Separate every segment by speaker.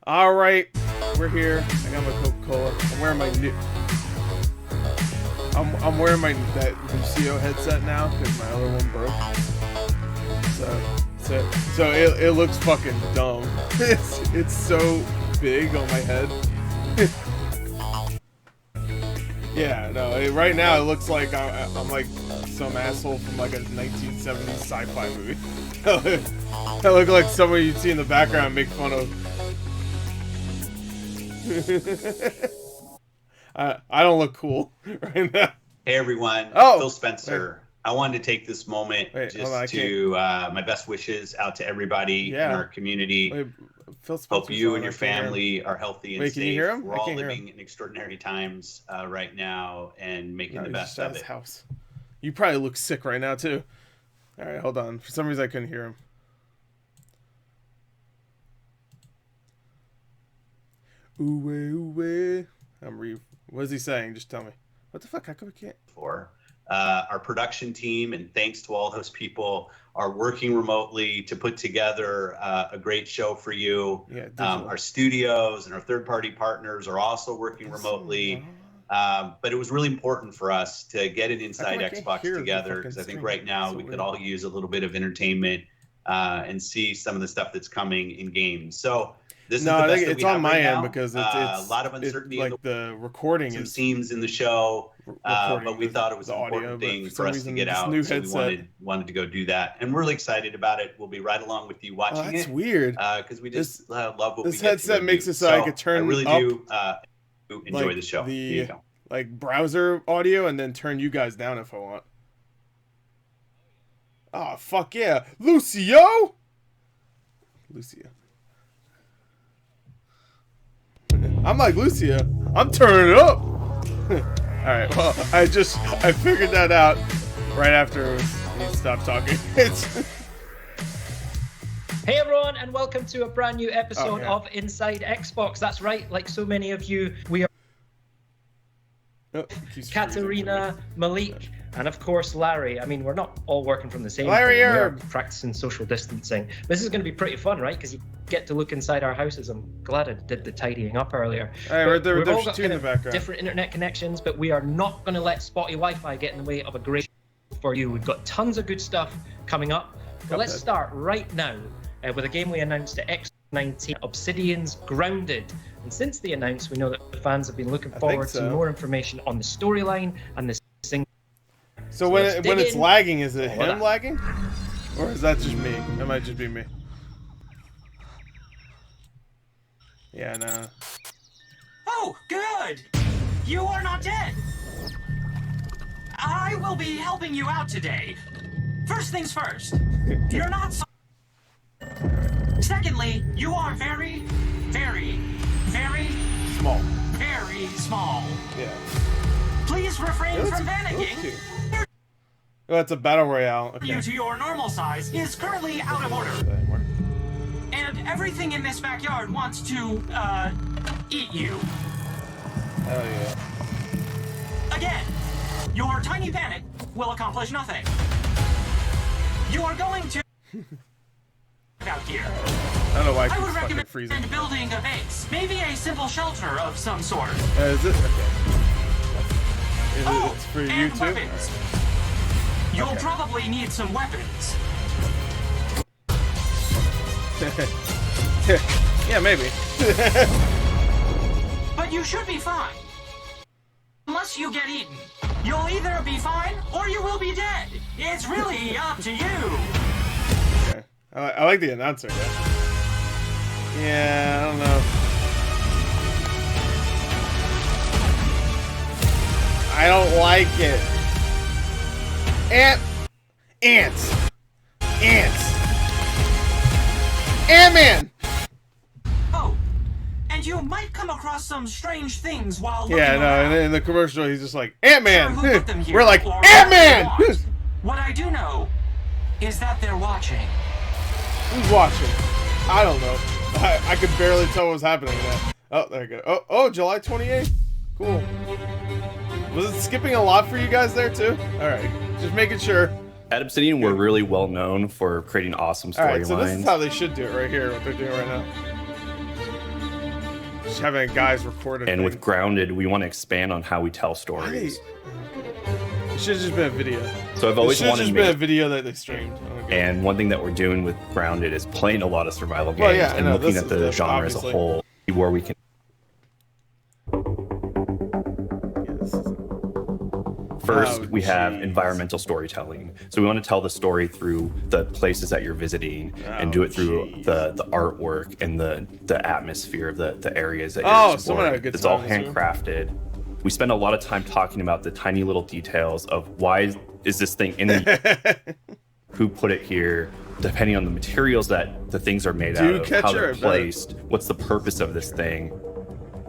Speaker 1: All right, we're here. I got my Coca-Cola. I'm wearing my new. I'm wearing my that Lucio headset now because my other one broke. So it looks fucking dumb. It's so big on my head. Yeah, no. Right now it looks like I'm like some asshole from like a 1970s sci-fi movie. I look like somebody you'd see in the background and make fun of. I don't look cool right now.
Speaker 2: Hey everyone, Phil Spencer. Wait. I wanted to take this moment to my best wishes out to everybody in our community. Hope you and your family are healthy and safe.
Speaker 1: Can you hear him?
Speaker 2: We're all living in extraordinary times right now and making the best of it.
Speaker 1: House. You probably look sick right now too. All right, hold on. For some reason I couldn't hear him. Ooh. What is he saying? Just tell me. What the fuck? How come we can't?
Speaker 2: Our production team, and thanks to all those people, are working remotely to put together a great show for you.
Speaker 1: Yeah,
Speaker 2: our studios and our third-party partners are also working remotely. But it was really important for us to get an Inside Xbox together because I think right now we could all use a little bit of entertainment and see some of the stuff that's coming in games. So this is the best that we have right now.
Speaker 1: Because it's
Speaker 2: a lot of uncertainty.
Speaker 1: Like the recording
Speaker 2: some scenes in the show, but we thought it was an important thing for us to get out, so we wanted to go do that, and we're really excited about it. We'll be right along with you watching it.
Speaker 1: That's weird.
Speaker 2: Because we just love what we get to do.
Speaker 1: This headset makes it so I could turn.
Speaker 2: I really do enjoy the show.
Speaker 1: The
Speaker 2: here you go.
Speaker 1: Like browser audio, and then turn you guys down if I want. Oh fuck yeah, Lucio. I'm like Lucio. I'm turning it up. All right. Well, I figured that out right after he stopped talking.
Speaker 3: Hey everyone, and welcome to a brand new episode of Inside Xbox. That's right. Like so many of you, we are Katarina, Malik, and of course Larry. I mean, we're not all working from the same room. We're practicing social distancing. This is going to be pretty fun, right? Because you get to look inside our houses. I'm glad I did the tidying up earlier.
Speaker 1: We've all
Speaker 3: got
Speaker 1: in the background.
Speaker 3: Different internet connections, but we are not going to let spotty Wi-Fi get in the way of a great show for you. We've got tons of good stuff coming up. But let's start right now with a game we announced at X19, Obsidian's Grounded. And since the announced, we know that the fans have been looking forward to more information on the storyline and the single.
Speaker 1: So when it's lagging, is it him lagging? Or is that just me? That might just be me. Yeah, no.
Speaker 4: Oh, good! You are not dead! I will be helping you out today. First things first, you're not so... Secondly, you are very, very, very...
Speaker 1: small.
Speaker 4: Very small.
Speaker 1: Yeah.
Speaker 4: Please refrain from panicking.
Speaker 1: Oh, it's a battle royale. Okay.
Speaker 4: You to your normal size is currently out of order. And everything in this backyard wants to, eat you.
Speaker 1: Hell yeah.
Speaker 4: Again, your tiny panic will accomplish nothing. You are going to... out here.
Speaker 1: I don't know why
Speaker 4: I would recommend
Speaker 1: freezing.
Speaker 4: building a base. Maybe a simple shelter of some sort.
Speaker 1: Is this? Okay. It's for you too?
Speaker 4: Weapons. Right. You'll probably need some weapons.
Speaker 1: Yeah, maybe.
Speaker 4: But you should be fine. Unless you get eaten. You'll either be fine or you will be dead. It's really up to you.
Speaker 1: Okay. I like the announcer, yeah, I don't know. I don't like it. Ants. Ant-Man.
Speaker 4: Oh, and you might come across some strange things while looking
Speaker 1: around. In the commercial, he's just like, Ant-Man.
Speaker 4: Sure,
Speaker 1: we're like, Ant-Man.
Speaker 4: What I do know is that they're watching.
Speaker 1: Who's watching? I don't know. I could barely tell what was happening in that. Oh, there you go. Oh, July 28th. Cool. Was it skipping a lot for you guys there too? All right, just making sure.
Speaker 5: At Obsidian, we're really well known for creating awesome storylines.
Speaker 1: All right, so this is how they should do it right here. What they're doing right now. Just having guys record a
Speaker 5: And
Speaker 1: thing.
Speaker 5: with Grounded, we want to expand on how we tell stories.
Speaker 1: It should have just been a video.
Speaker 5: So I've always
Speaker 1: It should have
Speaker 5: wanted
Speaker 1: just
Speaker 5: to
Speaker 1: been a
Speaker 5: make.
Speaker 1: video that they streamed. Okay.
Speaker 5: And one thing that we're doing with Grounded is playing a lot of survival games
Speaker 1: Well, yeah, I
Speaker 5: and
Speaker 1: know,
Speaker 5: looking
Speaker 1: this
Speaker 5: at
Speaker 1: is
Speaker 5: the
Speaker 1: the-
Speaker 5: genre as a
Speaker 1: obviously.
Speaker 5: whole, where we can.
Speaker 1: Yeah, this is-
Speaker 5: First,
Speaker 1: Oh,
Speaker 5: we have
Speaker 1: jeez.
Speaker 5: environmental storytelling. So we want to tell the story through the places that you're visiting and do it through
Speaker 1: jeez.
Speaker 5: the artwork and the atmosphere of the areas that
Speaker 1: Oh,
Speaker 5: you're
Speaker 1: someone had a
Speaker 5: exploring.
Speaker 1: good
Speaker 5: It's all
Speaker 1: time this room.
Speaker 5: handcrafted. We spend a lot of time talking about the tiny little details of why is this thing in the who put it here, depending on the materials that the things are made out
Speaker 1: Dew
Speaker 5: of, how
Speaker 1: catcher,
Speaker 5: they're
Speaker 1: I bet.
Speaker 5: placed, what's the purpose of this thing.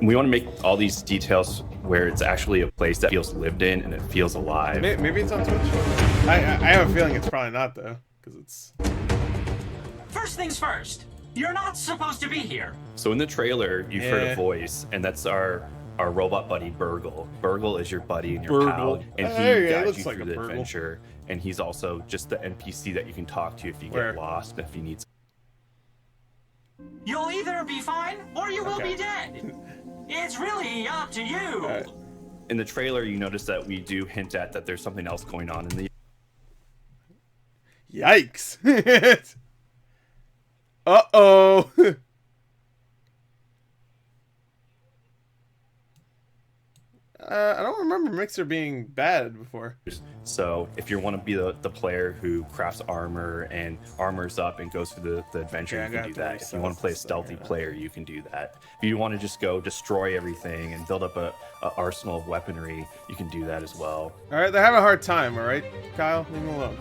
Speaker 5: We want to make all these details where it's actually a place that feels lived in and it feels alive.
Speaker 1: Maybe it's on Twitch. I have a feeling it's probably not though, because it's.
Speaker 4: First things first. You're not supposed to be here.
Speaker 5: So in the trailer, you've heard
Speaker 1: Yeah.
Speaker 5: a voice, and that's our robot buddy Burgle. Burgle is your buddy and your
Speaker 1: Burgle.
Speaker 5: pal, and he
Speaker 1: Hey, it
Speaker 5: guides
Speaker 1: looks
Speaker 5: you
Speaker 1: like
Speaker 5: through
Speaker 1: a
Speaker 5: the
Speaker 1: Burgle.
Speaker 5: adventure. And he's also just the NPC that you can talk to if you
Speaker 1: Where?
Speaker 5: get lost, if you need.
Speaker 4: You'll either be fine or you will
Speaker 1: Okay.
Speaker 4: be dead. It's really up to you.
Speaker 1: Alright.
Speaker 5: In the trailer, you notice that we do hint at that there's something else going on in the.
Speaker 1: Yikes! Uh-oh! I don't remember Mixer being bad before.
Speaker 5: So if you want to be the player who crafts armor and armors up and goes through the adventure,
Speaker 1: Yeah, I
Speaker 5: you can
Speaker 1: got
Speaker 5: do
Speaker 1: the
Speaker 5: that. If you want to play a
Speaker 1: stuff,
Speaker 5: stealthy
Speaker 1: yeah.
Speaker 5: player, you can do that. If you want to just go destroy everything and build up a arsenal of weaponry, you can do that as well.
Speaker 1: Alright, they're having a hard time, alright? Kyle, leave them alone.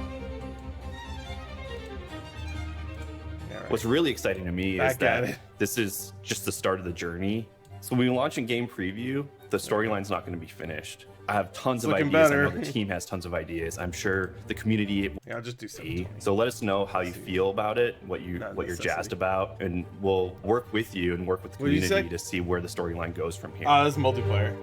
Speaker 1: Yeah, right.
Speaker 5: What's really exciting to me is
Speaker 1: Back at
Speaker 5: that
Speaker 1: it.
Speaker 5: this is just the start of the journey. So when we launch in game preview, the storyline's not going to be finished. I have tons of
Speaker 1: looking
Speaker 5: ideas.
Speaker 1: better.
Speaker 5: I know the team has tons of ideas. I'm sure the community
Speaker 1: Yeah, I'll just do something.
Speaker 5: be. So let us know how you feel about it, what you're
Speaker 1: necessity.
Speaker 5: jazzed about, and we'll work with you and work with the
Speaker 1: What did you
Speaker 5: community
Speaker 1: say?
Speaker 5: to see where the storyline goes from here.
Speaker 1: This is multiplayer.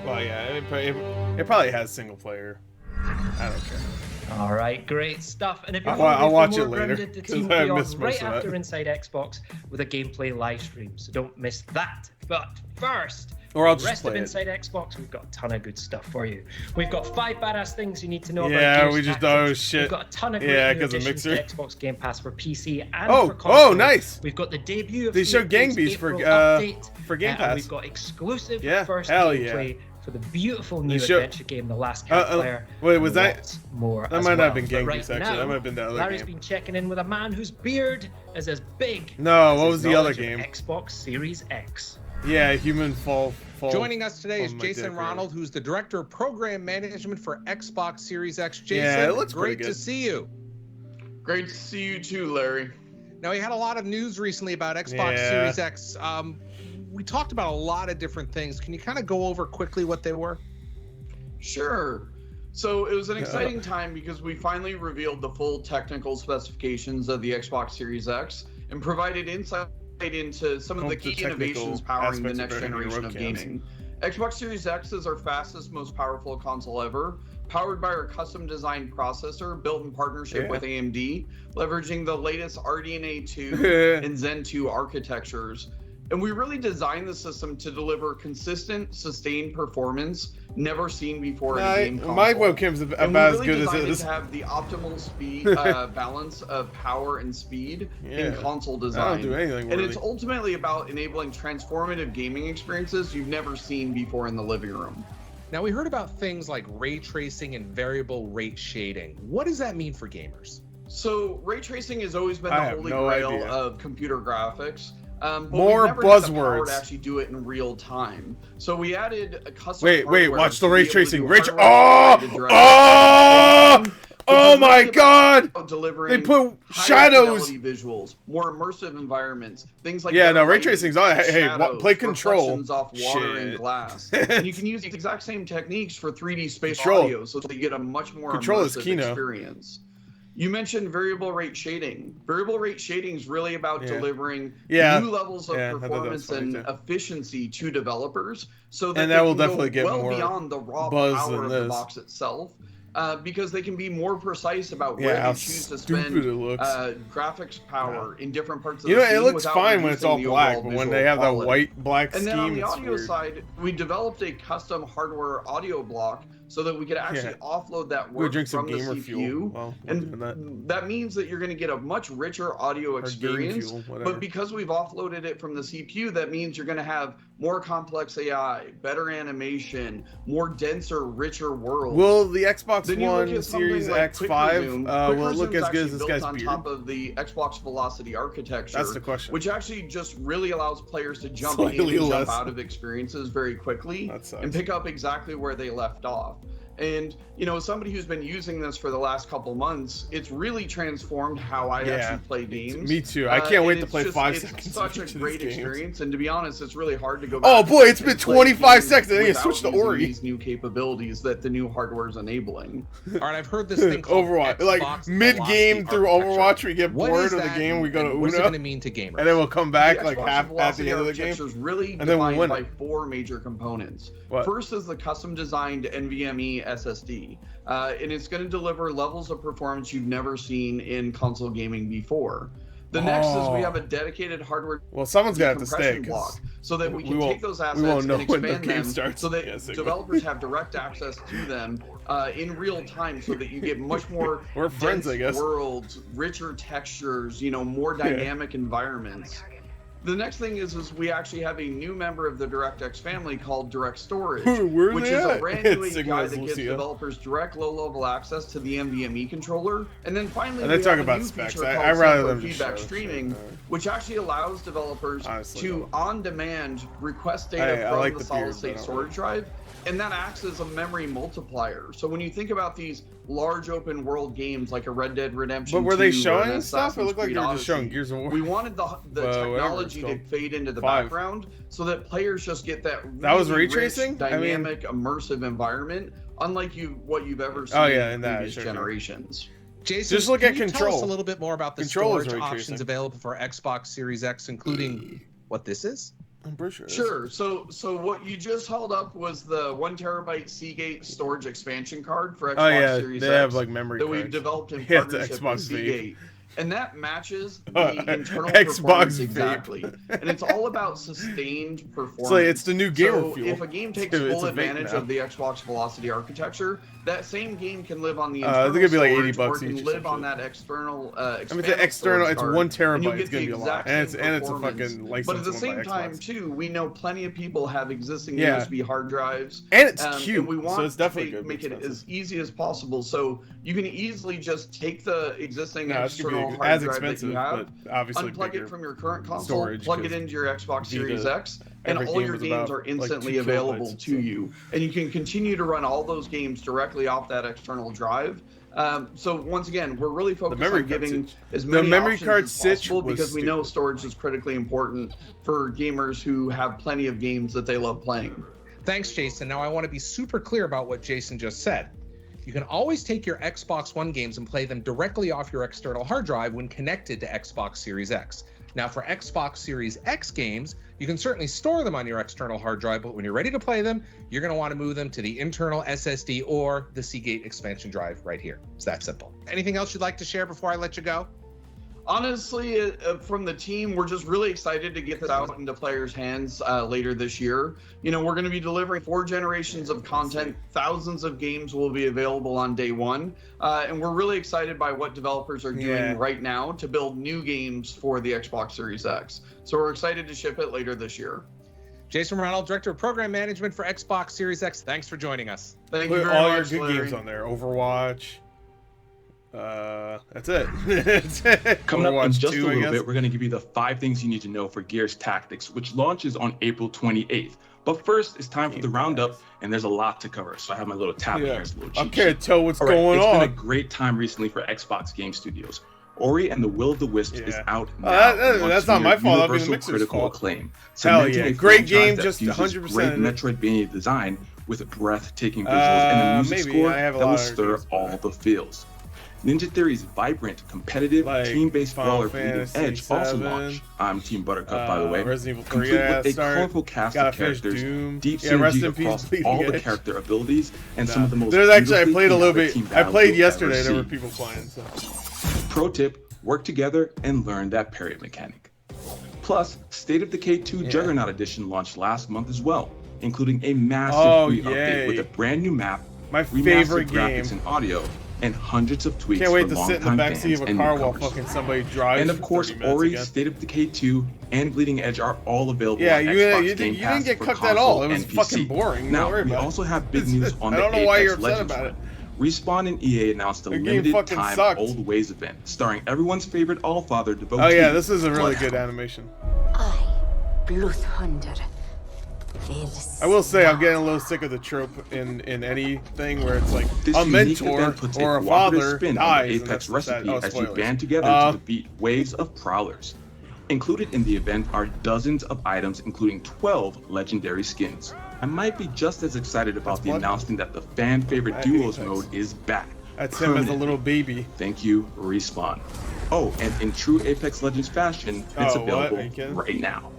Speaker 1: Well, yeah, it probably has single player. I don't care.
Speaker 3: All right, great stuff. And if you're
Speaker 1: I'll
Speaker 3: hungry for
Speaker 1: watch
Speaker 3: more
Speaker 1: it later,
Speaker 3: Grounded, the
Speaker 1: 'cause
Speaker 3: team
Speaker 1: I
Speaker 3: will be on
Speaker 1: missed most
Speaker 3: right
Speaker 1: of that.
Speaker 3: after Inside Xbox with a gameplay live stream, so don't miss that. But first,
Speaker 1: Or I'll
Speaker 3: the
Speaker 1: just
Speaker 3: rest of
Speaker 1: play it.
Speaker 3: Inside Xbox, we've got a ton of good stuff for you. We've got 5 badass things you need to know
Speaker 1: Yeah,
Speaker 3: about Gears
Speaker 1: we just-
Speaker 3: Tactics.
Speaker 1: oh, shit.
Speaker 3: We've got a ton of great
Speaker 1: Yeah,
Speaker 3: new
Speaker 1: 'cause of
Speaker 3: additions to
Speaker 1: Mixer.
Speaker 3: Xbox Game Pass for PC and
Speaker 1: Oh,
Speaker 3: for console.
Speaker 1: oh, nice.
Speaker 3: We've got the debut of
Speaker 1: They showed
Speaker 3: Thieves'
Speaker 1: Gang Beasts for,
Speaker 3: April update,
Speaker 1: for Game
Speaker 3: and
Speaker 1: Pass.
Speaker 3: we've got exclusive
Speaker 1: Yeah,
Speaker 3: first
Speaker 1: hell yeah.
Speaker 3: gameplay for the beautiful new
Speaker 1: showed-
Speaker 3: adventure game, The Last Campfire.
Speaker 1: wait, was
Speaker 3: and
Speaker 1: that-
Speaker 3: lots more
Speaker 1: that
Speaker 3: as
Speaker 1: might not
Speaker 3: well.
Speaker 1: have been
Speaker 3: But
Speaker 1: Gang
Speaker 3: right
Speaker 1: Beasts, actually.
Speaker 3: now,
Speaker 1: That might have been the other
Speaker 3: Larry's
Speaker 1: game.
Speaker 3: been checking in with a man whose beard is as big.
Speaker 1: No,
Speaker 3: as
Speaker 1: what
Speaker 3: his
Speaker 1: was the other
Speaker 3: knowledge of
Speaker 1: game?
Speaker 3: Xbox Series X.
Speaker 1: Yeah, Human Fall.
Speaker 6: Joining us today is
Speaker 1: on my
Speaker 6: Jason
Speaker 1: dick,
Speaker 6: Ronald, who's the Director of Program Management for Xbox Series X. Jason,
Speaker 1: Yeah, it looks
Speaker 6: great
Speaker 1: pretty
Speaker 6: to
Speaker 1: good.
Speaker 6: see you.
Speaker 7: Great to see you too, Larry.
Speaker 6: Now, we had a lot of news recently about Xbox
Speaker 1: Yeah.
Speaker 6: Series X. We talked about a lot of different things. Can you kind of go over quickly what they were?
Speaker 7: Sure. So it was an exciting time because we finally revealed the full technical specifications of the Xbox Series X and provided insight into some of the
Speaker 1: The
Speaker 7: key
Speaker 1: technical
Speaker 7: innovations powering the
Speaker 1: aspects
Speaker 7: next
Speaker 1: of your
Speaker 7: generation of
Speaker 1: webcams.
Speaker 7: gaming. Xbox Series X is our fastest, most powerful console ever, powered by our custom designed processor built in partnership
Speaker 1: Yeah.
Speaker 7: with AMD, leveraging the latest RDNA 2 and Zen 2 architectures. And we really designed the system to deliver consistent, sustained performance never seen before in a game console.
Speaker 1: My webcam's
Speaker 7: And
Speaker 1: about
Speaker 7: we
Speaker 1: as
Speaker 7: really
Speaker 1: good as
Speaker 7: designed
Speaker 1: it
Speaker 7: it
Speaker 1: is.
Speaker 7: to have the optimal speed balance of power and speed
Speaker 1: Yeah.
Speaker 7: in console
Speaker 1: I
Speaker 7: design.
Speaker 1: don't do anything
Speaker 7: And
Speaker 1: really.
Speaker 7: it's ultimately about enabling transformative gaming experiences you've never seen before in the living room.
Speaker 6: Now, we heard about things like ray tracing and variable rate shading. What does that mean for gamers?
Speaker 7: So ray tracing has always been
Speaker 1: I
Speaker 7: the
Speaker 1: have
Speaker 7: holy
Speaker 1: no
Speaker 7: grail
Speaker 1: idea.
Speaker 7: of computer graphics. But
Speaker 1: More
Speaker 7: we've never had the power
Speaker 1: buzzwords.
Speaker 7: to actually do it in real time. So we added a custom
Speaker 1: Wait,
Speaker 7: hardware
Speaker 1: watch the
Speaker 7: to
Speaker 1: ray
Speaker 7: be able to
Speaker 1: tracing.
Speaker 7: do
Speaker 1: Ray
Speaker 7: hardware-guided
Speaker 1: Oh!
Speaker 7: direction.
Speaker 1: Oh! Oh my god!
Speaker 7: Delivering
Speaker 1: They put
Speaker 7: higher
Speaker 1: shadows.
Speaker 7: fidelity visuals, more immersive environments, things like
Speaker 1: Yeah,
Speaker 7: better
Speaker 1: no, ray
Speaker 7: lighting,
Speaker 1: tracing's on. Hey,
Speaker 7: shadows,
Speaker 1: play Control.
Speaker 7: reflections off water
Speaker 1: Shit.
Speaker 7: and glass. And you can use the exact same techniques for 3D spatial
Speaker 1: Control.
Speaker 7: audio, so that you get a much more
Speaker 1: Control is
Speaker 7: immersive
Speaker 1: Kino.
Speaker 7: experience. You mentioned variable rate shading. Variable rate shading is really about
Speaker 1: Yeah.
Speaker 7: delivering
Speaker 1: Yeah.
Speaker 7: new levels of
Speaker 1: Yeah, I thought that was
Speaker 7: performance
Speaker 1: funny
Speaker 7: and
Speaker 1: too.
Speaker 7: efficiency to developers, so that
Speaker 1: And
Speaker 7: they
Speaker 1: that will
Speaker 7: can go
Speaker 1: definitely get
Speaker 7: well
Speaker 1: more
Speaker 7: beyond the raw
Speaker 1: buzz
Speaker 7: power
Speaker 1: than
Speaker 7: of the
Speaker 1: this.
Speaker 7: box itself. because they can be more precise about where
Speaker 1: Yeah,
Speaker 7: they
Speaker 1: how
Speaker 7: choose to
Speaker 1: stupid
Speaker 7: spend
Speaker 1: it looks.
Speaker 7: graphics power in different parts of
Speaker 1: You
Speaker 7: the
Speaker 1: know, it
Speaker 7: scene
Speaker 1: looks
Speaker 7: without
Speaker 1: fine when it's all
Speaker 7: reducing the
Speaker 1: black,
Speaker 7: overall
Speaker 1: but when
Speaker 7: visual
Speaker 1: they have that
Speaker 7: quality.
Speaker 1: white black
Speaker 7: And
Speaker 1: scheme,
Speaker 7: then on the
Speaker 1: it's
Speaker 7: audio
Speaker 1: weird.
Speaker 7: side, we developed a custom hardware audio block so that we could actually offload that
Speaker 1: Go
Speaker 7: work
Speaker 1: drink some
Speaker 7: from the
Speaker 1: gamer
Speaker 7: CPU.
Speaker 1: fuel while doing that.
Speaker 7: And that means that you're going to get a much richer audio
Speaker 1: Or game
Speaker 7: experience.
Speaker 1: fuel, whatever.
Speaker 7: But because we've offloaded it from the CPU, that means you're going to have more complex AI, better animation, more denser, richer worlds.
Speaker 1: Will the Xbox
Speaker 7: Then you look
Speaker 1: One
Speaker 7: at something
Speaker 1: Series
Speaker 7: like
Speaker 1: X5
Speaker 7: Quick Resume. Quick
Speaker 1: will it look
Speaker 7: Resume's
Speaker 1: as good as
Speaker 7: actually
Speaker 1: this guy's
Speaker 7: built on
Speaker 1: beard?
Speaker 7: top of the Xbox Velocity architecture.
Speaker 1: That's the question.
Speaker 7: Which actually just really allows players to jump
Speaker 1: Slightly
Speaker 7: in and
Speaker 1: less.
Speaker 7: jump out of experiences very quickly
Speaker 1: That sucks.
Speaker 7: and pick up exactly where they left off. And, you know, somebody who's been using this for the last couple months, it's really transformed how I actually play games.
Speaker 1: Me too. I can't wait
Speaker 7: and
Speaker 1: to
Speaker 7: it's
Speaker 1: play
Speaker 7: just-
Speaker 1: 5
Speaker 7: it's
Speaker 1: seconds.
Speaker 7: such a
Speaker 1: into
Speaker 7: great
Speaker 1: these games.
Speaker 7: experience, and to be honest, it's really hard to go back.
Speaker 1: Oh boy, it's been
Speaker 7: and play
Speaker 1: 25
Speaker 7: games
Speaker 1: seconds. I think I
Speaker 7: without
Speaker 1: switched to
Speaker 7: using
Speaker 1: Ori.
Speaker 7: these new capabilities that the new hardware is enabling.
Speaker 6: All right, I've heard this thing called
Speaker 1: Overwatch.
Speaker 6: Xbox
Speaker 1: Like mid-game
Speaker 6: Velocity
Speaker 1: through
Speaker 6: architecture.
Speaker 1: Overwatch, we get
Speaker 6: What
Speaker 1: bored
Speaker 6: is
Speaker 1: of the
Speaker 6: that,
Speaker 1: game, we go to
Speaker 6: and what's it
Speaker 1: Uno,
Speaker 6: going to mean to gamers?
Speaker 1: and then we'll come back
Speaker 7: The
Speaker 1: like
Speaker 7: Xbox
Speaker 1: half at
Speaker 7: Velocity
Speaker 1: the end of the game.
Speaker 7: architecture is really
Speaker 1: and then we'll
Speaker 7: defined
Speaker 1: win
Speaker 7: by
Speaker 1: it.
Speaker 7: 4 major components.
Speaker 1: What?
Speaker 7: First is the custom-designed NVMe SSD, and it's going to deliver levels of performance you've never seen in console gaming before. The next is we have a dedicated hardware
Speaker 1: Well, someone's gonna have to stay
Speaker 7: decompression
Speaker 1: 'cause
Speaker 7: block, so that we can
Speaker 1: won't-
Speaker 7: take those
Speaker 1: we
Speaker 7: assets
Speaker 1: won't know
Speaker 7: and
Speaker 1: when the
Speaker 7: expand
Speaker 1: game
Speaker 7: them
Speaker 1: starts.
Speaker 7: so that
Speaker 1: Yes, it
Speaker 7: developers have direct access to them in real time, so that you get much more
Speaker 1: We're friends,
Speaker 7: dense
Speaker 1: I guess.
Speaker 7: worlds, richer textures, you know, more dynamic environments. The next thing is we actually have a new member of the DirectX family called Direct Storage,
Speaker 1: Where are
Speaker 7: which
Speaker 1: they
Speaker 7: is a
Speaker 1: at?
Speaker 7: brand new
Speaker 1: It's
Speaker 7: API
Speaker 1: Sigma's
Speaker 7: that gives
Speaker 1: Lucia.
Speaker 7: developers direct low-level access to the NVMe controller. And then finally,
Speaker 1: And they
Speaker 7: we
Speaker 1: talk
Speaker 7: have a
Speaker 1: about
Speaker 7: new
Speaker 1: specs.
Speaker 7: feature
Speaker 1: I
Speaker 7: called
Speaker 1: rather
Speaker 7: Sampler
Speaker 1: them just
Speaker 7: feedback
Speaker 1: show it.
Speaker 7: streaming, which actually allows developers
Speaker 1: Honestly,
Speaker 7: to,
Speaker 1: no.
Speaker 7: on demand, request data
Speaker 1: Hey, I
Speaker 7: from
Speaker 1: like
Speaker 7: the
Speaker 1: the beard,
Speaker 7: solid-state
Speaker 1: but I don't
Speaker 7: storage drive, and that acts as a memory multiplier. So when you think about these large open world games like a Red Dead Redemption
Speaker 1: But were
Speaker 7: 2
Speaker 1: they
Speaker 7: or an
Speaker 1: showing stuff? It
Speaker 7: Assassin's
Speaker 1: looked like
Speaker 7: Creed
Speaker 1: they were just showing
Speaker 7: Odyssey,
Speaker 1: Gears of War.
Speaker 7: we wanted the
Speaker 1: whatever
Speaker 7: technology
Speaker 1: it's
Speaker 7: to
Speaker 1: called.
Speaker 7: fade into the
Speaker 1: 5.
Speaker 7: background so that players just get that
Speaker 1: That was
Speaker 7: really
Speaker 1: ray tracing?
Speaker 7: rich,
Speaker 1: I mean-
Speaker 7: dynamic, immersive environment, unlike what you've ever seen
Speaker 1: Oh, yeah,
Speaker 7: in
Speaker 1: in that,
Speaker 7: previous
Speaker 1: sure.
Speaker 7: generations.
Speaker 6: Jason,
Speaker 1: Just look
Speaker 6: can
Speaker 1: at
Speaker 6: you tell
Speaker 1: Control.
Speaker 6: us a little bit more about the
Speaker 1: Control is
Speaker 6: storage
Speaker 1: ray
Speaker 6: options
Speaker 1: tracing.
Speaker 6: available for Xbox Series X, including what this is?
Speaker 1: I'm pretty sure.
Speaker 7: Sure. So what you just held up was the 1 terabyte Seagate storage expansion card for Xbox
Speaker 1: Oh yeah,
Speaker 7: Series
Speaker 1: they
Speaker 7: X
Speaker 1: have like memory
Speaker 7: that we've
Speaker 1: cards.
Speaker 7: developed in
Speaker 1: Yeah, it's
Speaker 7: partnership
Speaker 1: Xbox
Speaker 7: with
Speaker 1: Vape.
Speaker 7: Seagate. And that matches the internal
Speaker 1: Xbox
Speaker 7: performance
Speaker 1: Vape.
Speaker 7: exactly. And it's all about sustained performance.
Speaker 1: So it's the new gamer
Speaker 7: So
Speaker 1: fuel.
Speaker 7: if a game takes
Speaker 1: It's
Speaker 7: full
Speaker 1: a vape
Speaker 7: advantage
Speaker 1: now.
Speaker 7: of the Xbox Velocity architecture, that same game can live on the
Speaker 1: I
Speaker 7: internal
Speaker 1: think it'd be like
Speaker 7: storage,
Speaker 1: $80
Speaker 7: or it
Speaker 1: each
Speaker 7: can
Speaker 1: or
Speaker 7: live
Speaker 1: some
Speaker 7: on
Speaker 1: shit.
Speaker 7: that external
Speaker 1: I mean, the
Speaker 7: expandable
Speaker 1: external,
Speaker 7: storage
Speaker 1: it's
Speaker 7: card,
Speaker 1: 1
Speaker 7: and you'll
Speaker 1: terabyte.
Speaker 7: get
Speaker 1: It's gonna
Speaker 7: the
Speaker 1: be a lot,
Speaker 7: exact
Speaker 1: and it's
Speaker 7: same
Speaker 1: a
Speaker 7: performance.
Speaker 1: fucking license.
Speaker 7: But at the
Speaker 1: one
Speaker 7: same
Speaker 1: by
Speaker 7: time,
Speaker 1: Xbox.
Speaker 7: too, we know plenty of people have existing
Speaker 1: Yeah.
Speaker 7: USB hard drives,
Speaker 1: And it's
Speaker 7: and
Speaker 1: cute,
Speaker 7: we want
Speaker 1: so it's definitely
Speaker 7: to
Speaker 1: good.
Speaker 7: make it
Speaker 1: expensive.
Speaker 7: as easy as possible. So you can easily just take the existing
Speaker 1: No, it's gonna
Speaker 7: external
Speaker 1: be
Speaker 7: hard
Speaker 1: as
Speaker 7: drive
Speaker 1: expensive,
Speaker 7: that you have,
Speaker 1: but obviously
Speaker 7: unplug
Speaker 1: bigger.
Speaker 7: it from your current console,
Speaker 1: storage,
Speaker 7: plug it
Speaker 1: 'cause
Speaker 7: into your Xbox
Speaker 1: Vita,
Speaker 7: Series X, and
Speaker 1: every
Speaker 7: all
Speaker 1: game
Speaker 7: your
Speaker 1: was
Speaker 7: games
Speaker 1: about,
Speaker 7: are
Speaker 1: like,
Speaker 7: instantly
Speaker 1: 2
Speaker 7: available
Speaker 1: kilobytes,
Speaker 7: to
Speaker 1: so.
Speaker 7: you. And you can continue to run all those games directly off that external drive. So once again, we're really focused
Speaker 1: memory
Speaker 7: on
Speaker 1: card
Speaker 7: giving
Speaker 1: switch.
Speaker 7: as
Speaker 1: The
Speaker 7: many
Speaker 1: memory
Speaker 7: options
Speaker 1: card
Speaker 7: as
Speaker 1: switch
Speaker 7: possible
Speaker 1: was
Speaker 7: because we know
Speaker 1: stupid.
Speaker 7: storage is critically important for gamers who have plenty of games that they love playing.
Speaker 6: Thanks, Jason. Now I want to be super clear about what Jason just said. You can always take your Xbox One games and play them directly off your external hard drive when connected to Xbox Series X. Now for Xbox Series X games, you can certainly store them on your external hard drive, but when you're ready to play them, you're going to want to move them to the internal SSD or the Seagate expansion drive right here. It's that simple. Anything else you'd like to share before I let you go?
Speaker 7: Honestly, from the team, we're just really excited to get this out into players' hands later this year. You know, we're going to be delivering 4 generations of content. Thousands of games will be available on day 1. And we're really excited by what developers are doing right now to build new games for the Xbox Series X. So we're excited to ship it later this year.
Speaker 6: Jason Romano, Director of Program Management for Xbox Series X. Thanks for joining us.
Speaker 7: Thank you
Speaker 1: Put
Speaker 7: very
Speaker 1: all
Speaker 7: much,
Speaker 1: your good
Speaker 7: Larry.
Speaker 1: games on there. Overwatch. That's it. That's it.
Speaker 8: Coming up in
Speaker 1: Overwatch
Speaker 8: just
Speaker 1: 2,
Speaker 8: a
Speaker 1: I
Speaker 8: little
Speaker 1: guess.
Speaker 8: bit, we're going to give you the 5 things you need to know for Gears Tactics, which launches on April 28th. But first, it's time for the roundup, and there's a lot to cover. So I have my little tablet here. It's a little
Speaker 1: I
Speaker 8: cheat
Speaker 1: can't
Speaker 8: sheet.
Speaker 1: tell what's
Speaker 8: All right,
Speaker 1: going
Speaker 8: It's
Speaker 1: on.
Speaker 8: been a great time recently for Xbox Game Studios. Ori and the Will of the Wisps is out now.
Speaker 1: that's not my fault. That'd be the
Speaker 8: Universal
Speaker 1: Mixer's
Speaker 8: critical
Speaker 1: fault.
Speaker 8: acclaim.
Speaker 1: Hell
Speaker 8: Cementing
Speaker 1: yeah.
Speaker 8: a
Speaker 1: Great
Speaker 8: franchise
Speaker 1: game,
Speaker 8: that
Speaker 1: just
Speaker 8: fuses
Speaker 1: 100%
Speaker 8: great
Speaker 1: in it.
Speaker 8: Metroidvania design with breathtaking visuals and a music
Speaker 1: maybe.
Speaker 8: score
Speaker 1: I have a
Speaker 8: that
Speaker 1: lot
Speaker 8: will
Speaker 1: of
Speaker 8: stir
Speaker 1: reviews, but-
Speaker 8: all the feels. Ninja Theory's vibrant, competitive,
Speaker 1: Like
Speaker 8: team-based
Speaker 1: Final
Speaker 8: brawler Bleeding
Speaker 1: Fantasy
Speaker 8: Edge also
Speaker 1: 7,
Speaker 8: launched. I'm Team Buttercup, by the way.
Speaker 1: Resident Evil 3,
Speaker 8: Complete with a colorful cast
Speaker 1: Gotta
Speaker 8: of
Speaker 1: finish
Speaker 8: characters,
Speaker 1: Doom.
Speaker 8: deep
Speaker 1: Yeah, rest
Speaker 8: synergy
Speaker 1: in peace,
Speaker 8: across
Speaker 1: Bleeding
Speaker 8: all the
Speaker 1: Edge.
Speaker 8: character abilities, and some of the most
Speaker 1: There's actually, I
Speaker 8: beautifully
Speaker 1: played a little
Speaker 8: chaotic
Speaker 1: bit.
Speaker 8: team
Speaker 1: I
Speaker 8: battles
Speaker 1: played
Speaker 8: you'll
Speaker 1: yesterday.
Speaker 8: ever
Speaker 1: There were
Speaker 8: see.
Speaker 1: people playing. So.
Speaker 8: Pro tip, work together and learn that parry mechanic. Plus, State of Decay 2 Juggernaut Edition launched last month as well, including a massive free update with a brand new map,
Speaker 1: My
Speaker 8: remastered
Speaker 1: favorite
Speaker 8: graphics
Speaker 1: game.
Speaker 8: and audio, and hundreds of tweaks
Speaker 1: Can't wait
Speaker 8: for
Speaker 1: to sit in the
Speaker 8: longtime
Speaker 1: backseat
Speaker 8: fans
Speaker 1: of a
Speaker 8: and
Speaker 1: car while
Speaker 8: newcomers.
Speaker 1: fucking somebody drives.
Speaker 8: And of course,
Speaker 1: for 30 minutes
Speaker 8: Ori,
Speaker 1: again.
Speaker 8: State of Decay 2, and Bleeding Edge are all available
Speaker 1: Yeah,
Speaker 8: on
Speaker 1: you
Speaker 8: Xbox Game
Speaker 1: didn't
Speaker 8: Pass
Speaker 1: get
Speaker 8: for
Speaker 1: cooked at all.
Speaker 8: console
Speaker 1: It was
Speaker 8: and PC.
Speaker 1: fucking boring. Don't
Speaker 8: Now,
Speaker 1: worry
Speaker 8: we
Speaker 1: about
Speaker 8: also
Speaker 1: it.
Speaker 8: have big news on
Speaker 1: I
Speaker 8: the
Speaker 1: don't know why you're
Speaker 8: Apex
Speaker 1: upset
Speaker 8: Legends
Speaker 1: about it.
Speaker 8: front. Respawn and EA announced a
Speaker 1: The game
Speaker 8: limited
Speaker 1: fucking
Speaker 8: time
Speaker 1: sucked.
Speaker 8: Old Ways event, starring everyone's favorite Allfather devotee.
Speaker 1: Oh yeah, this is a really
Speaker 8: Bloodhound.
Speaker 1: good animation.
Speaker 9: I, Bloodhunder,
Speaker 1: I will say I'm getting a little sick of the trope in anything where it's like
Speaker 8: This
Speaker 1: a
Speaker 8: unique
Speaker 1: mentor
Speaker 8: event puts
Speaker 1: or
Speaker 8: a
Speaker 1: a
Speaker 8: cooperative
Speaker 1: father
Speaker 8: spin on
Speaker 1: dies.
Speaker 8: the
Speaker 1: and
Speaker 8: Apex
Speaker 1: that's
Speaker 8: recipe
Speaker 1: sad.
Speaker 8: as you
Speaker 1: Spoilers.
Speaker 8: band together to defeat waves of prowlers. Included in the event are dozens of items, including 12 legendary skins. I might be just as excited about the
Speaker 1: Blood?
Speaker 8: announcement that the fan favorite
Speaker 1: I hate
Speaker 8: duos
Speaker 1: Apex.
Speaker 8: mode is back.
Speaker 1: That's him as a
Speaker 8: permanently.
Speaker 1: little baby.
Speaker 8: Thank you, Respawn. Oh, and in true Apex Legends fashion, it's
Speaker 1: Oh, what? Are
Speaker 8: available
Speaker 1: you kidding?
Speaker 8: right now.